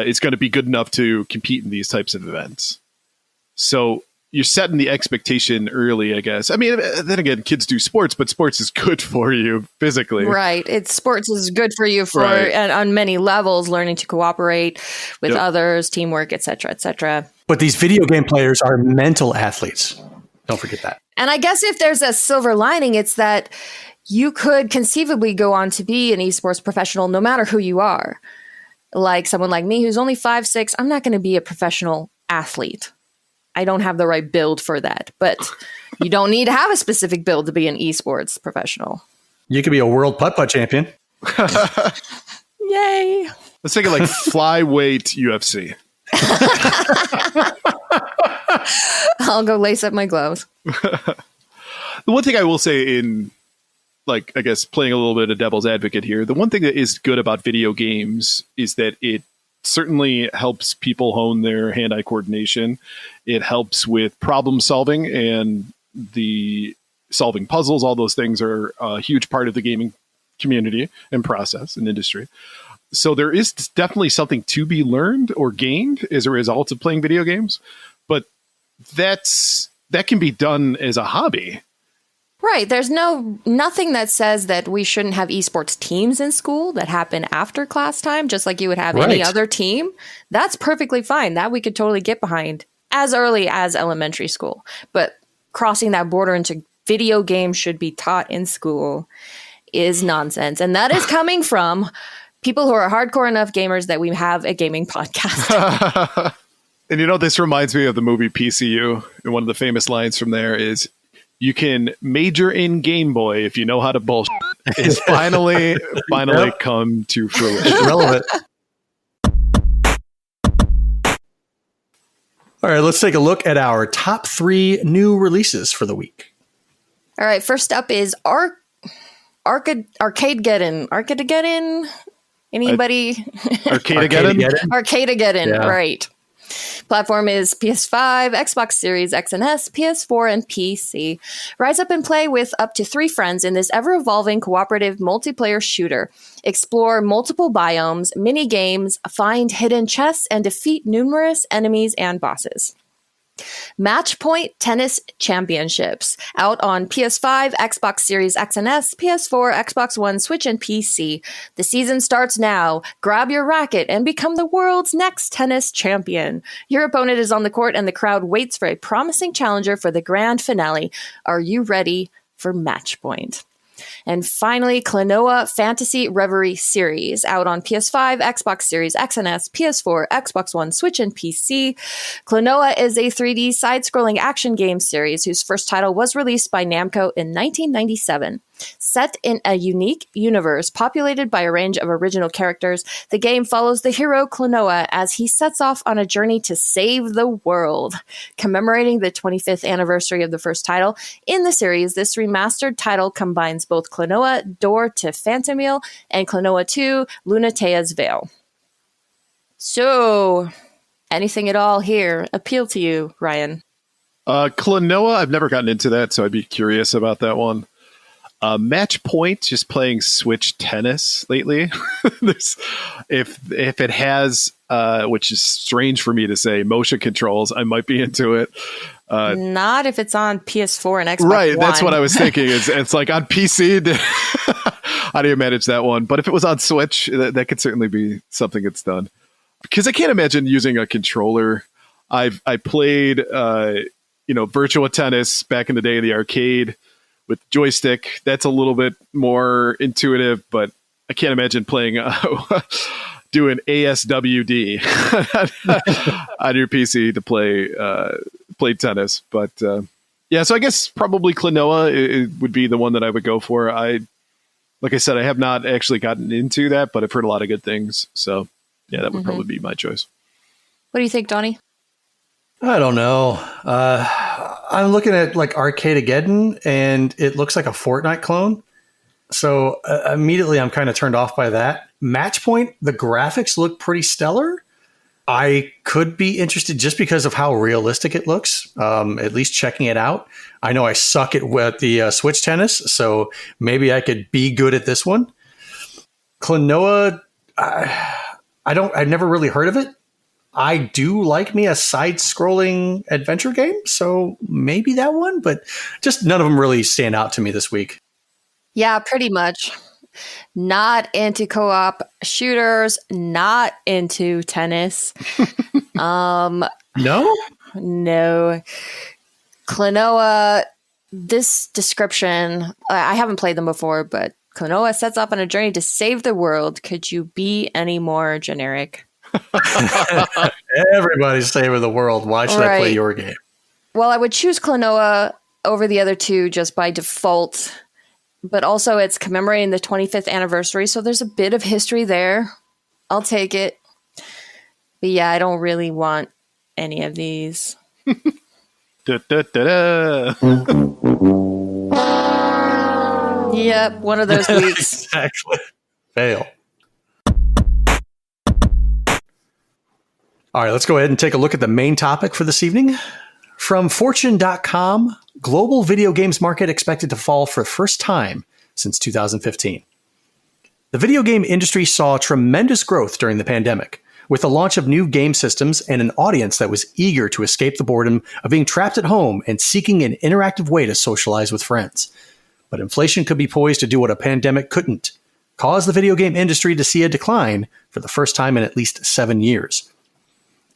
is going to be good enough to compete in these types of events. So you're setting the expectation early, I guess. I mean, then again, kids do sports, but sports is good for you physically. Right. Sports is good for you for and on many levels, learning to cooperate with others, teamwork, et cetera, et cetera. But these video game players are mental athletes. Don't forget that. And I guess if there's a silver lining, it's that you could conceivably go on to be an esports professional no matter who you are. Like someone like me who's only 5'6", I'm not going to be a professional athlete. I don't have the right build for that. But you don't need to have a specific build to be an esports professional. You could be a world putt-putt champion. Yay. Let's take it like flyweight UFC. I'll go lace up my gloves. The one thing I will say in, like, I guess playing a little bit of devil's advocate here, the one thing that is good about video games is that it certainly helps people hone their hand-eye coordination. It helps with problem solving and the solving puzzles. All those things are a huge part of the gaming community and process and industry. So there is definitely something to be learned or gained as a result of playing video games, but that can be done as a hobby. Right. There's nothing that says that we shouldn't have esports teams in school that happen after class time, just like you would have any other team. That's perfectly fine. That we could totally get behind as early as elementary school. But crossing that border into video games should be taught in school is nonsense. And that is coming from people who are hardcore enough gamers that we have a gaming podcast. And you know, this reminds me of the movie PCU. And one of the famous lines from there is, "You can major in Game Boy if you know how to bullshit." It's finally come to fruition. Relevant. All right, let's take a look at our top 3 new releases for the week. All right, first up is Arcadegeddon. Anybody? Arcadegeddon? Arcadegeddon, right. Platform is PS5, Xbox Series X and S, PS4, and PC. Rise up and play with up to 3 friends in this ever-evolving cooperative multiplayer shooter. Explore multiple biomes, mini-games, find hidden chests, and defeat numerous enemies and bosses. Matchpoint Tennis Championships, out on PS5, Xbox Series X and S, PS4, Xbox One, Switch, and PC. The season starts now. Grab your racket and become the world's next tennis champion. Your opponent is on the court and the crowd waits for a promising challenger for the grand finale. Are you ready for Matchpoint? And finally, Klonoa Fantasy Reverie Series, out on PS5, Xbox Series X and S, PS4, Xbox One, Switch, and PC. Klonoa is a 3D side-scrolling action game series whose first title was released by Namco in 1997. Set in a unique universe populated by a range of original characters, the game follows the hero Klonoa as he sets off on a journey to save the world. Commemorating the 25th anniversary of the first title in the series, this remastered title combines both Klonoa Door to Phantomile and Klonoa 2 Lunatea's Veil. So, anything at all here appeal to you, Ryan? Klonoa, I've never gotten into that, so I'd be curious about that one. Matchpoint, just playing Switch tennis lately. if it has, which is strange for me to say, motion controls, I might be into it. Not if it's on PS4 and Xbox Right, One. that's what I was thinking. It's like on PC. How do you manage that one? But if it was on Switch, that could certainly be something that's done. Because I can't imagine using a controller. I played, Virtua Tennis back in the day in the arcade with joystick. That's a little bit more intuitive, but I can't imagine playing doing ASWD on your PC to play tennis. But yeah, so I guess probably Klonoa it would be the one that I would go for. Like I said, I have not actually gotten into that, but I've heard a lot of good things. So yeah, that would probably be my choice. What do you think, Donnie? I don't know. I'm looking at like Arcadegeddon, and it looks like a Fortnite clone. So immediately I'm kind of turned off by that. Matchpoint, the graphics look pretty stellar. I could be interested just because of how realistic it looks, at least checking it out. I know I suck at the Switch tennis, so maybe I could be good at this one. Klonoa, I've never really heard of it. I do like me a side-scrolling adventure game, so maybe that one, but just none of them really stand out to me this week. Yeah, pretty much. Not into co-op shooters, not into tennis. No? No. Klonoa, this description, I haven't played them before, but Klonoa sets off on a journey to save the world. Could you be any more generic? Everybody's saving the world. Why should I play your game? Well, I would choose Klonoa over the other two just by default, but also it's commemorating the 25th anniversary, so there's a bit of history there. I'll take it. But yeah, I don't really want any of these. Yep, one of those weeks. Exactly. Fail. All right, let's go ahead and take a look at the main topic for this evening. From Fortune.com, global video games market expected to fall for the first time since 2015. The video game industry saw tremendous growth during the pandemic, with the launch of new game systems and an audience that was eager to escape the boredom of being trapped at home and seeking an interactive way to socialize with friends. But inflation could be poised to do what a pandemic couldn't, cause the video game industry to see a decline for the first time in at least 7 years.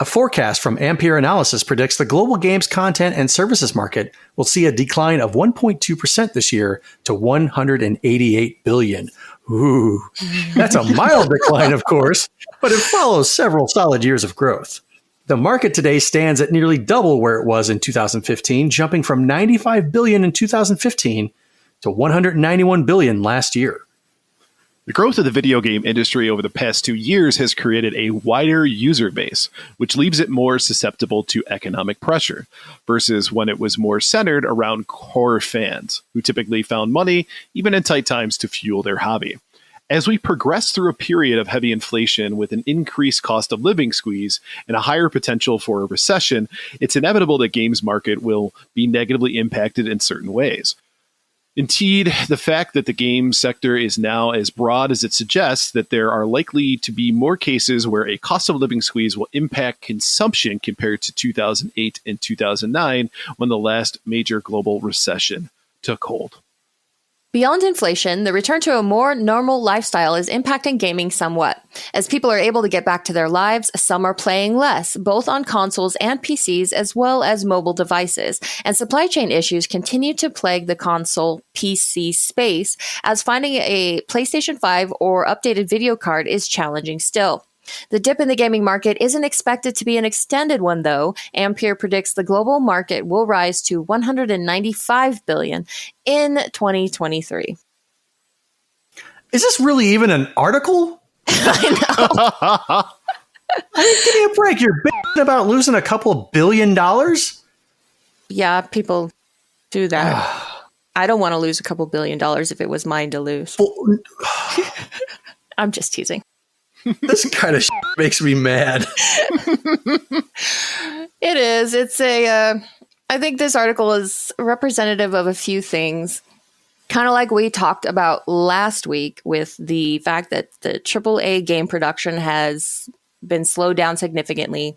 A forecast from Ampere Analysis predicts the global games content and services market will see a decline of 1.2% this year to $188 billion. Ooh, that's a mild decline, of course, but it follows several solid years of growth. The market today stands at nearly double where it was in 2015, jumping from $95 billion in 2015 to $191 billion last year. The growth of the video game industry over the past 2 years has created a wider user base, which leaves it more susceptible to economic pressure, versus when it was more centered around core fans, who typically found money, even in tight times, to fuel their hobby. As we progress through a period of heavy inflation with an increased cost of living squeeze and a higher potential for a recession, it's inevitable that games market will be negatively impacted in certain ways. Indeed, the fact that the game sector is now as broad as it suggests that there are likely to be more cases where a cost of living squeeze will impact consumption compared to 2008 and 2009 when the last major global recession took hold. Beyond inflation, the return to a more normal lifestyle is impacting gaming somewhat. As people are able to get back to their lives, some are playing less, both on consoles and PCs, as well as mobile devices. And supply chain issues continue to plague the console PC space, as finding a PlayStation 5 or updated video card is challenging still. The dip in the gaming market isn't expected to be an extended one, though. Ampere predicts the global market will rise to $195 billion in 2023. Is this really even an article? I know. Give me a break. You're bitching about losing a couple $1 billion? Yeah, people do that. I don't want to lose a couple $1 billion if it was mine to lose. I'm just teasing. This kind of shit makes me mad. It is. It's I think this article is representative of a few things. Kind of like we talked about last week with the fact that the AAA game production has been slowed down significantly.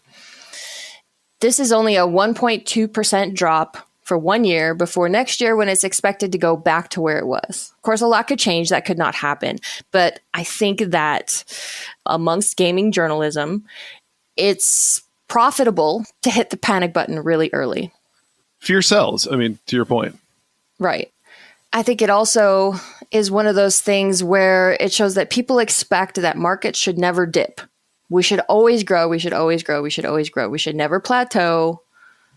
This is only a 1.2% drop for 1 year before next year when it's expected to go back to where it was. Of course, a lot could change. That could not happen. But I think that amongst gaming journalism, it's profitable to hit the panic button really early. Fear sells. I mean, to your point. Right. I think it also is one of those things where it shows that people expect that markets should never dip. We should always grow. We should always grow. We should always grow. We should never plateau.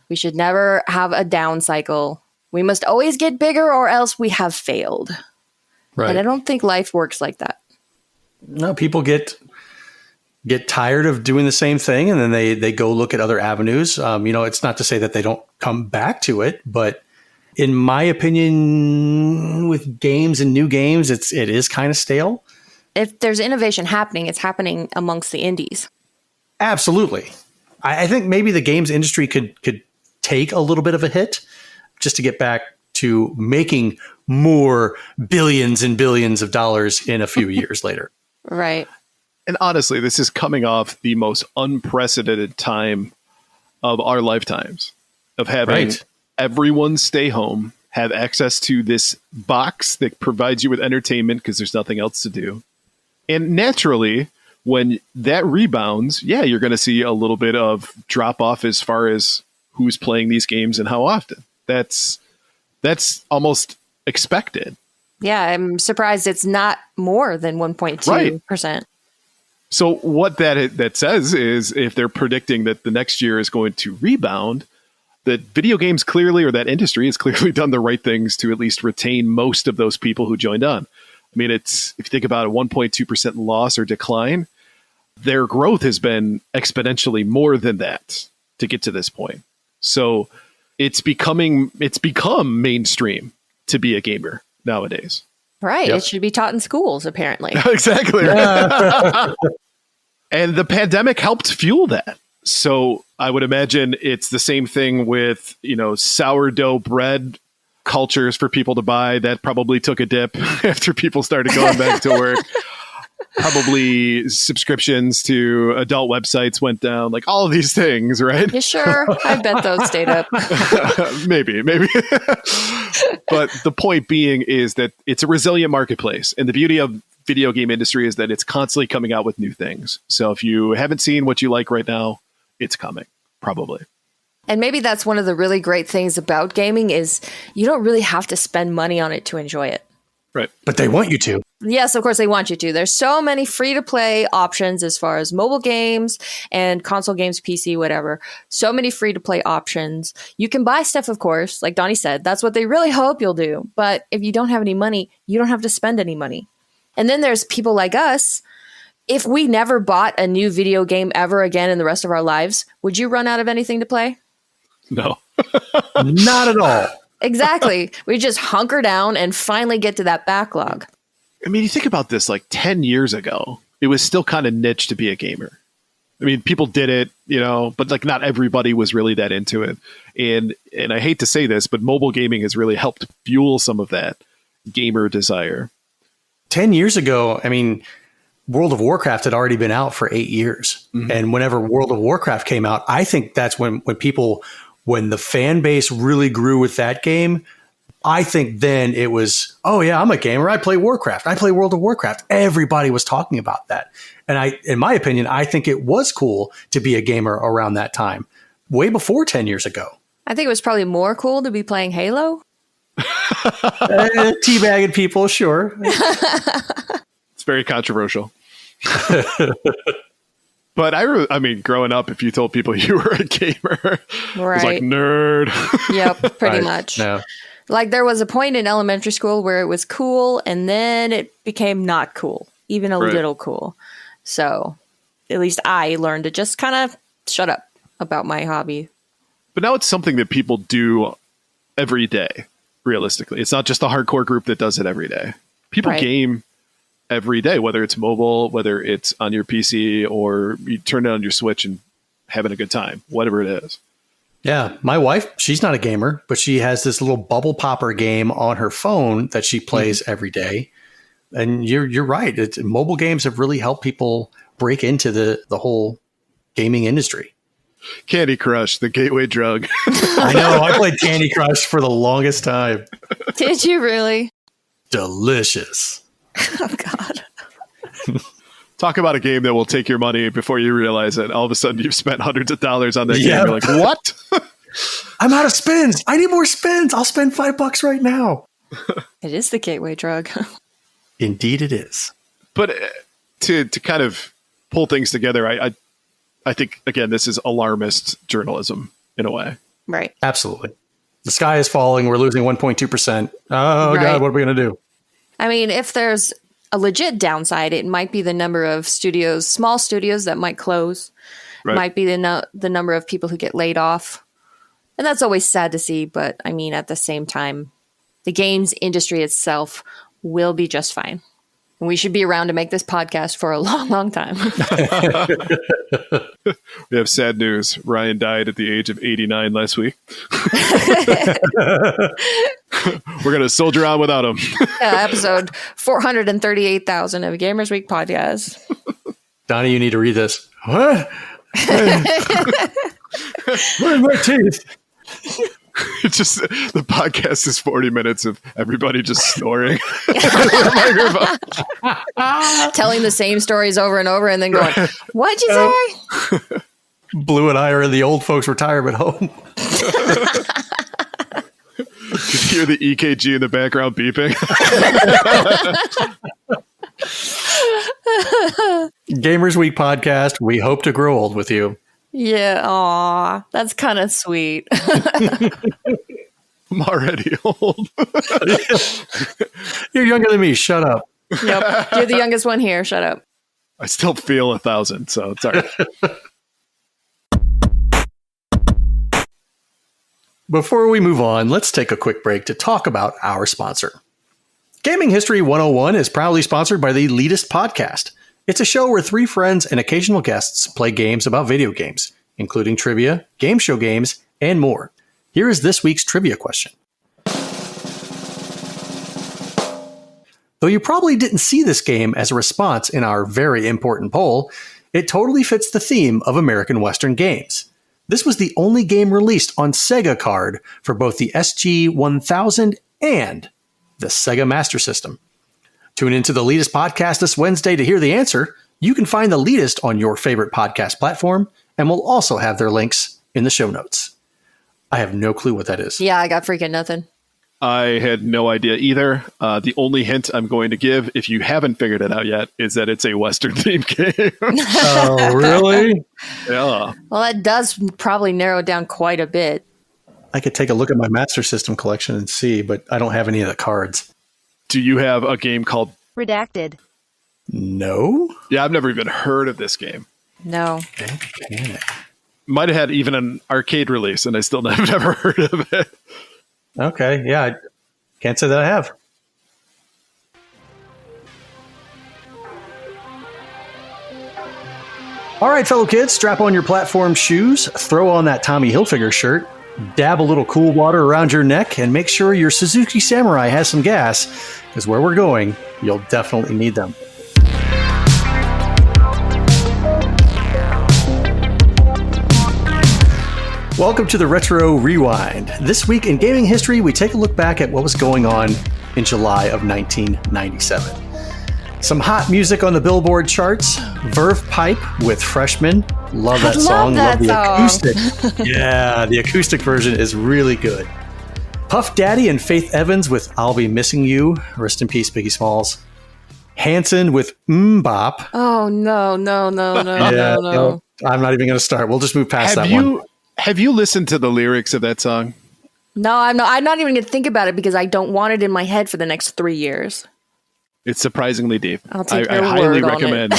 We should never have a down cycle. We must always get bigger or else we have failed. Right. And I don't think life works like that. No, people get tired of doing the same thing, and then they go look at other avenues. It's not to say that they don't come back to it, but in my opinion, with games and new games, it is kind of stale. If there's innovation happening, it's happening amongst the indies. Absolutely. I think maybe the games industry could take a little bit of a hit just to get back to making more billions and billions of dollars in a few years later. Right. And honestly, this is coming off the most unprecedented time of our lifetimes of having everyone stay home, have access to this box that provides you with entertainment because there's nothing else to do. And naturally, when that rebounds, you're going to see a little bit of drop off as far as who's playing these games and how often. That's almost expected. Yeah, I'm surprised it's not more than 1.2%. So what that says is if they're predicting that the next year is going to rebound, that video games clearly, or that industry has clearly done the right things to at least retain most of those people who joined on. I mean, if you think about a 1.2% loss or decline, their growth has been exponentially more than that to get to this point. So it's become mainstream to be a gamer nowadays. Right. Yep. It should be taught in schools, apparently. Exactly. And the pandemic helped fuel that. So I would imagine it's the same thing with, sourdough bread cultures for people to buy. That probably took a dip after people started going back to work. Probably subscriptions to adult websites went down, like all of these things, right? Yeah, sure. I bet those stayed up. Maybe. But the point being is that it's a resilient marketplace. And the beauty of video game industry is that it's constantly coming out with new things. So if you haven't seen what you like right now, it's coming, probably. And maybe that's one of the really great things about gaming is you don't really have to spend money on it to enjoy it. Right. But they want you to. Yes, of course they want you to. There's so many free-to-play options as far as mobile games and console games, PC, whatever. So many free-to-play options. You can buy stuff, of course, like Donnie said. That's what they really hope you'll do. But if you don't have any money, you don't have to spend any money. And then there's people like us. If we never bought a new video game ever again in the rest of our lives, would you run out of anything to play? No. Not at all. Exactly. We just hunker down and finally get to that backlog. I mean, you think about this, like 10 years ago, it was still kind of niche to be a gamer. I mean, people did it, but like not everybody was really that into it. And I hate to say this, but mobile gaming has really helped fuel some of that gamer desire. 10 years ago, I mean, World of Warcraft had already been out for 8 years. Mm-hmm. And whenever World of Warcraft came out, I think that's when the fan base really grew with that game. I think then it was, oh yeah, I'm a gamer. I play Warcraft. I play World of Warcraft. Everybody was talking about that. And in my opinion, I think it was cool to be a gamer around that time, way before 10 years ago. I think it was probably more cool to be playing Halo. Teabagging people, sure. It's very controversial. But I mean, growing up, if you told people you were a gamer, it was like nerd. Yep, pretty much. No. Like there was a point in elementary school where it was cool and then it became not cool, even a little cool. So at least I learned to just kind of shut up about my hobby. But now it's something that people do every day, realistically. It's not just a hardcore group that does it every day. People game every day, whether it's mobile, whether it's on your PC, or you turn it on your Switch and having a good time, whatever it is. Yeah. My wife, she's not a gamer, but she has this little bubble popper game on her phone that she plays every day. And you're right. Mobile games have really helped people break into the whole gaming industry. Candy Crush, the gateway drug. I know. I played Candy Crush for the longest time. Did you really? Delicious. Oh, God. Talk about a game that will take your money before you realize it. All of a sudden, you've spent hundreds of dollars on that game. You're like, what? I'm out of spins. I need more spins. I'll spend $5 right now. It is the gateway drug. Indeed it is. But to kind of pull things together, I think, again, this is alarmist journalism in a way. Right. Absolutely. The sky is falling. We're losing 1.2%. Oh, Right. God, what are we going to do? I mean, if there's a legit downside, it might be the number of studios, small studios that might close. Right. Might be the number of people who get laid off. And that's always sad to see. But I mean, at the same time, the games industry itself will be just fine. And we should be around to make this podcast for a long, long time. We have sad news. Ryan died at the age of 89 last week. We're going to soldier on without him. Episode 438,000 of Gamers Week podcast. Donnie, you need to read this. What? Where's my teeth? It's just the podcast is 40 minutes of everybody just snoring. Telling the same stories over and over and then going, what'd you say? Blue and I are in the old folks' retirement home. You hear the EKG in the background beeping. Gamers Week podcast. We hope to grow old with you. Yeah, aw, that's kind of sweet. I'm already old. You're younger than me. Shut up. Yep, you're the youngest one here. Shut up. I still feel 1,000, so it's all right. Before we move on, let's take a quick break to talk about our sponsor. Gaming History 101 is proudly sponsored by the Elitist Podcast. It's a show where three friends and occasional guests play games about video games, including trivia, game show games, and more. Here is this week's trivia question. Though you probably didn't see this game as a response in our very important poll, it totally fits the theme of American Western games. This was the only game released on Sega card for both the SG-1000 and the Sega Master System. Tune into the Elitist Podcast this Wednesday to hear the answer. You can find the Elitist on your favorite podcast platform, and we'll also have their links in the show notes. I have no clue what that is. Yeah, I got freaking nothing. I had no idea either. The only hint I'm going to give, if you haven't figured it out yet, is that it's a Western themed game. Oh, really? Yeah. Well, that does probably narrow it down quite a bit. I could take a look at my Master System collection and see, but I don't have any of the cards. Do you have a game called Redacted? No? Yeah, I've never even heard of this game. No. Okay. Might have had even an arcade release, and I still have never heard of it. Okay, yeah. I can't say that I have. All right, fellow kids, strap on your platform shoes, throw on that Tommy Hilfiger shirt, dab a little cool water around your neck, and make sure your Suzuki Samurai has some gas, because where we're going, you'll definitely need them. Welcome to the Retro Rewind. This week in gaming history, we take a look back at what was going on in July of 1997. Some hot music on the Billboard charts. Verve Pipe with Freshman. Love that song. Love the song. acoustic. Yeah, the acoustic version is really good. Puff Daddy and Faith Evans with I'll Be Missing You. Rest in peace, Biggie Smalls. Hanson with Bop. Oh, no. No, I'm not even going to start. We'll just move past that one. Have you listened to the lyrics of that song? No, I'm not even going to think about it because I don't want it in my head for the next 3 years. It's surprisingly deep. I'll take I your highly word on recommend.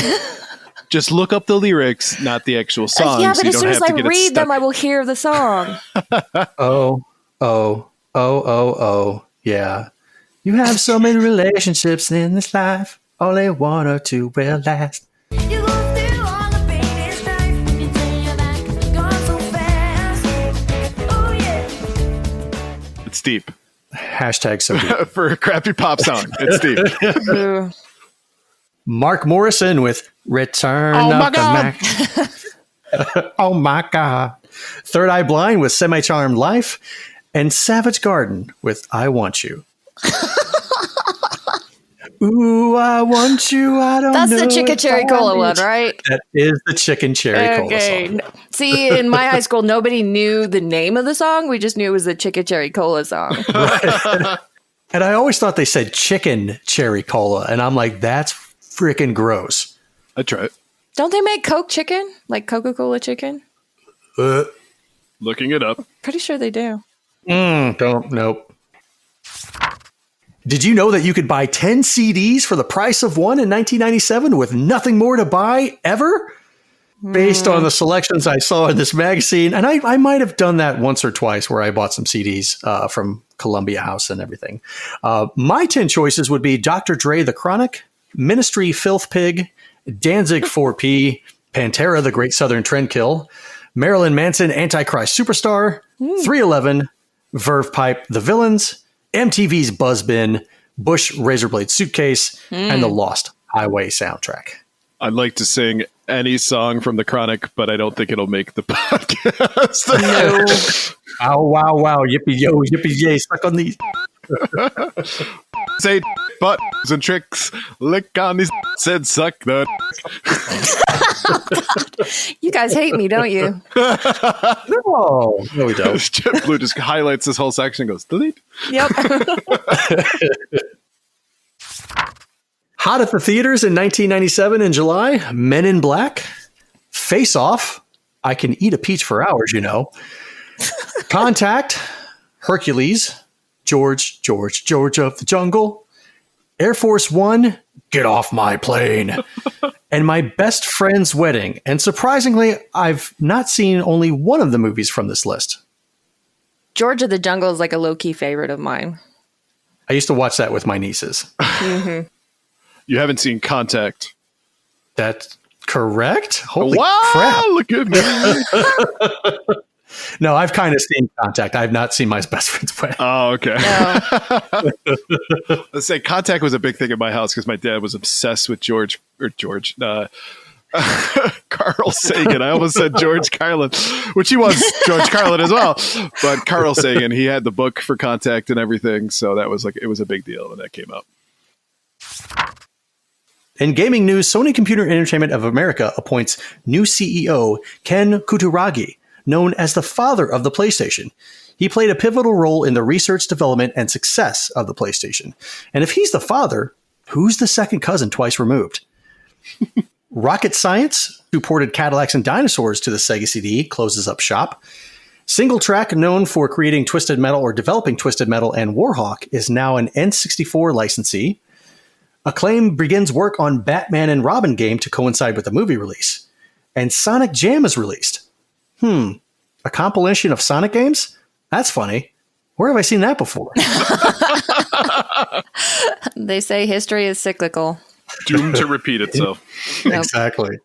Just look up the lyrics, not the actual song. Yeah, so but you as don't soon have as I to get read it them, stuck. I will hear the song. Oh, yeah. You have so many relationships in this life. Only one or two will last. You go through all the pain in life. You turn your back, gone so fast. Oh yeah. It's deep. Hashtag so deep. For a crappy pop song. It's deep. Ooh. Mark Morrison with Return Oh of my the God. Mac. Oh my God. Third Eye Blind with Semi-Charmed Life. And Savage Garden with I Want You. Ooh, I want you. I don't That's know. the Chicken if Cherry I Cola need one, you. right? That is the Chicken Cherry Cola Okay. song. See, in my high school, nobody knew the name of the song. We just knew it was the Chicken Cherry Cola song. And I always thought they said chicken cherry cola. And I'm like, that's freaking gross. I try it. Don't they make Coke chicken? Like Coca-Cola chicken? Looking it up. Pretty sure they do. Nope. Did you know that you could buy 10 CDs for the price of one in 1997 with nothing more to buy ever? Based on the selections I saw in this magazine. And I might have done that once or twice where I bought some CDs from Columbia House and everything. My 10 choices would be Dr. Dre The Chronic, Ministry Filth Pig, Danzig 4P, Pantera The Great Southern Trendkill, Marilyn Manson Antichrist Superstar, 311, Verve Pipe The Villains, MTV's Buzzbin, Bush Razorblade Suitcase, and the Lost Highway soundtrack. I'd like to sing any song from The Chronic, but I don't think it'll make the podcast. Ow, wow, wow, yippee yo, yippee yay, stuck on these. Say buttons and tricks, lick on these and suck the. You guys hate me, don't you? No, we don't. JetBlue just highlights this whole section and goes, delete. Yep. Hot at the theaters in 1997 in July, Men in Black, Face Off, I Can Eat a Peach for Hours, you know, Contact, Hercules, George of the Jungle, Air Force One, Get Off My Plane, and My Best Friend's Wedding. And surprisingly, I've not seen only one of the movies from this list. George of the Jungle is like a low-key favorite of mine. I used to watch that with my nieces. You haven't seen Contact. That's correct? Holy Wow, crap. look at me. No, I've kind of seen Contact. I've not seen My Best Friend's Wedding. Oh, okay. No. Let's say Contact was a big thing in my house because my dad was obsessed with Carl Sagan. I almost said George Carlin, which he was George Carlin as well. But Carl Sagan, he had the book for Contact and everything. So that was it was a big deal when that came out. In gaming news, Sony Computer Entertainment of America appoints new CEO Ken Kutaragi, known as the father of the PlayStation. He played a pivotal role in the research, development, and success of the PlayStation. And if he's the father, who's the second cousin twice removed? Rocket Science, who ported Cadillacs and Dinosaurs to the Sega CD, closes up shop. Single Track, known for creating Twisted Metal or developing Twisted Metal and Warhawk, is now an N64 licensee. Acclaim begins work on Batman and Robin game to coincide with the movie release. And Sonic Jam is released. A compilation of Sonic games? That's funny. Where have I seen that before? They say history is cyclical. Doomed to repeat itself. Yep. Exactly.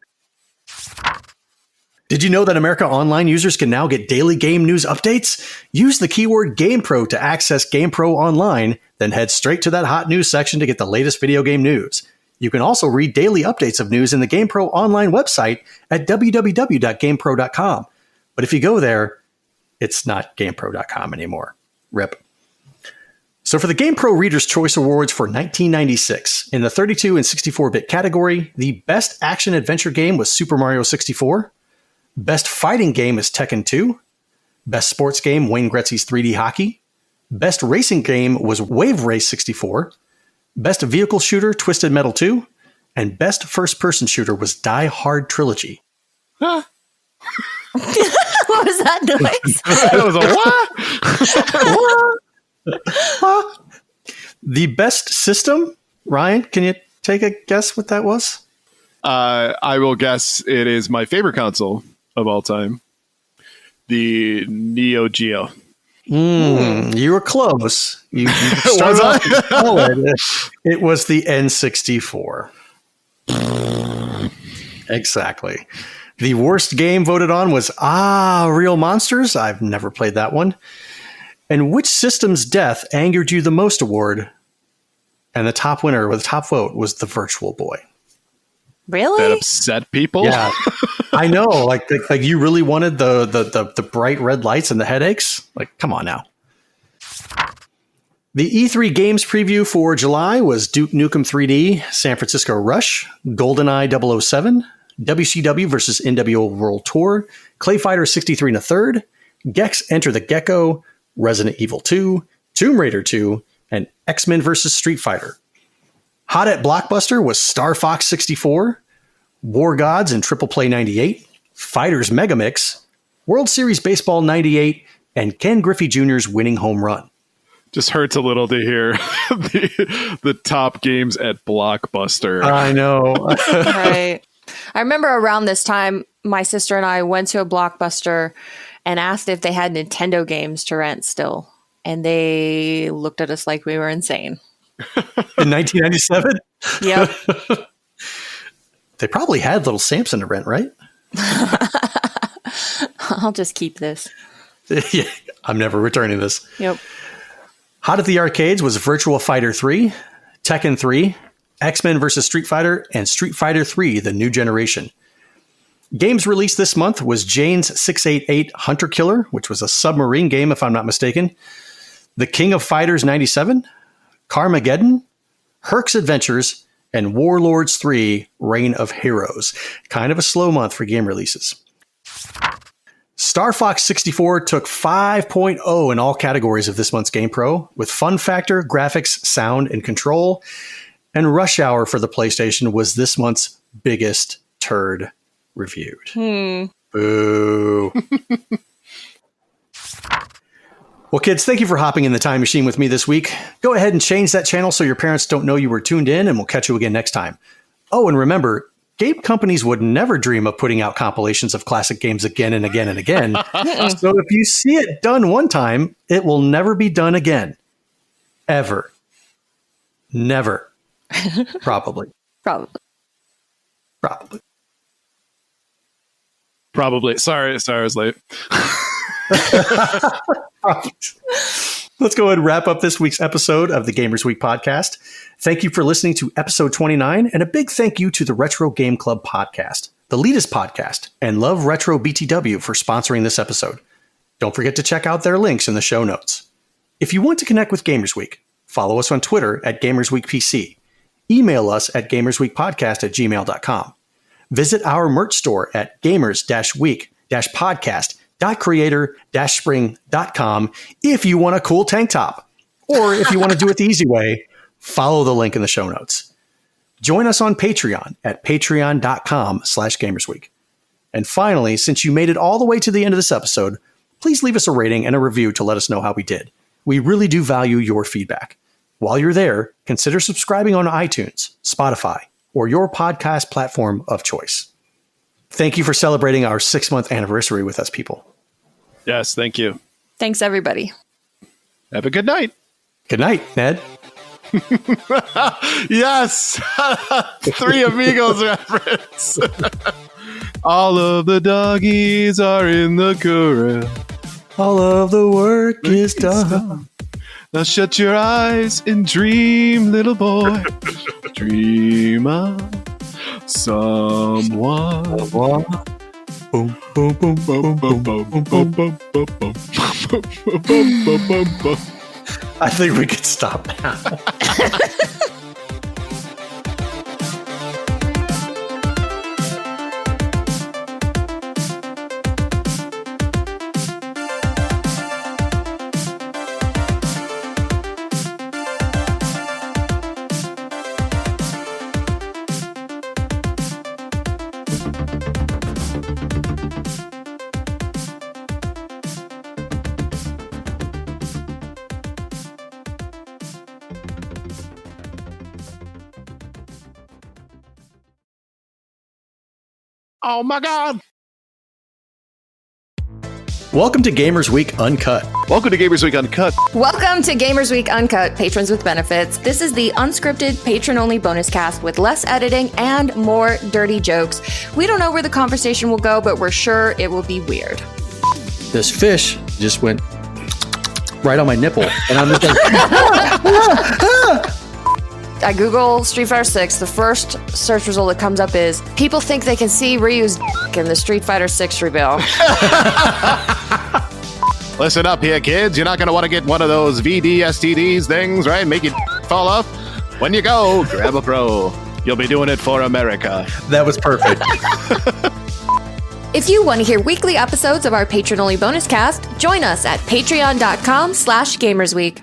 Did you know that America Online users can now get daily game news updates? Use the keyword GamePro to access GamePro Online, then head straight to that hot news section to get the latest video game news. You can also read daily updates of news in the GamePro Online website at www.gamepro.com. But if you go there, it's not GamePro.com anymore. RIP. So for the GamePro Reader's Choice Awards for 1996, in the 32 and 64-bit category, the best action-adventure game was Super Mario 64. Best fighting game is Tekken 2. Best sports game, Wayne Gretzky's 3D Hockey. Best racing game was Wave Race 64. Best vehicle shooter, Twisted Metal 2. And best first-person shooter was Die Hard Trilogy. What was that noise? That was a what? The best system, Ryan, can you take a guess what that was? I will guess it is my favorite console of all time, the Neo Geo. You were close. You started off solid. It was the N64. Exactly. The worst game voted on was Real Monsters. I've never played that one. And which system's death angered you the most award? And the top winner with the top vote was the Virtual Boy. Really? That upset people. Yeah, I know. Like you really wanted the bright red lights and the headaches. Like, come on now. The E3 games preview for July was Duke Nukem 3D, San Francisco Rush, GoldenEye 007, WCW versus NWO World Tour, Clay Fighter 63 1/3, Gex Enter the Gecko, Resident Evil 2, Tomb Raider 2, and X-Men vs. Street Fighter. Hot at Blockbuster was Star Fox 64, War Gods and Triple Play 98, Fighters Megamix, World Series Baseball 98, and Ken Griffey Jr.'s winning home run. Just hurts a little to hear the top games at Blockbuster. I know. Right. I remember around this time, my sister and I went to a Blockbuster and asked if they had Nintendo games to rent still. And they looked at us like we were insane. In 1997? Yep. They probably had Little Samson to rent, right? I'll just keep this. Yeah, I'm never returning this. Yep. Hot at the arcades was Virtua Fighter 3, Tekken 3, X-Men vs. Street Fighter, and Street Fighter 3, The New Generation. Games released this month was Jane's 688 Hunter Killer, which was a submarine game, if I'm not mistaken, The King of Fighters 97, Carmageddon, Herc's Adventures, and Warlords 3, Reign of Heroes. Kind of a slow month for game releases. Star Fox 64 took 5.0 in all categories of this month's Game Pro, with fun factor, graphics, sound, and control. And Rush Hour for the PlayStation was this month's biggest turd reviewed. Boo. Well, kids, thank you for hopping in the time machine with me this week. Go ahead and change that channel so your parents don't know you were tuned in, and we'll catch you again next time. Oh, and remember, game companies would never dream of putting out compilations of classic games again and again and again. So if you see it done one time, it will never be done again. Ever. Never. Probably. Probably. Probably. Probably. Sorry, I was late. Let's go ahead and wrap up this week's episode of the Gamers Week podcast. Thank you for listening to episode 29, and a big thank you to the Retro Game Club podcast, the Leadus podcast, and Love Retro BTW for sponsoring this episode. Don't forget to check out their links in the show notes. If you want to connect with Gamers Week, follow us on Twitter at GamersWeekPC. Email us at gamersweekpodcast@gmail.com. Visit our merch store at gamers-week-podcast.creator-spring.com if you want a cool tank top. Or if you want to do it the easy way, follow the link in the show notes. Join us on Patreon at patreon.com/gamersweek. And finally, since you made it all the way to the end of this episode, please leave us a rating and a review to let us know how we did. We really do value your feedback. While you're there, consider subscribing on iTunes, Spotify, or your podcast platform of choice. Thank you for celebrating our 6-month anniversary with us, people. Yes, thank you. Thanks, everybody. Have a good night. Good night, Ned. Yes! Three Amigos reference. All of the doggies are in the corral. All of the work is done. Now shut your eyes and dream, little boy. Dream of someone. Boom, boom, boom, boom, boom, boom, boom, boom. I think we could stop now. Oh my God. Welcome to Gamers Week Uncut. Welcome to Gamers Week Uncut. Welcome to Gamers Week Uncut, patrons with benefits. This is the unscripted, patron-only bonus cast with less editing and more dirty jokes. We don't know where the conversation will go, but we're sure it will be weird. This fish just went right on my nipple, and I'm just like, I Google Street Fighter 6. The first search result that comes up is people think they can see Ryu's dick in the Street Fighter 6 reveal. Listen up here, kids. You're not going to want to get one of those VD STDs things, right? Make it fall off. When you go, grab a pro. You'll be doing it for America. that was perfect. If you want to hear weekly episodes of our patron-only bonus cast, join us at patreon.com/gamersweek.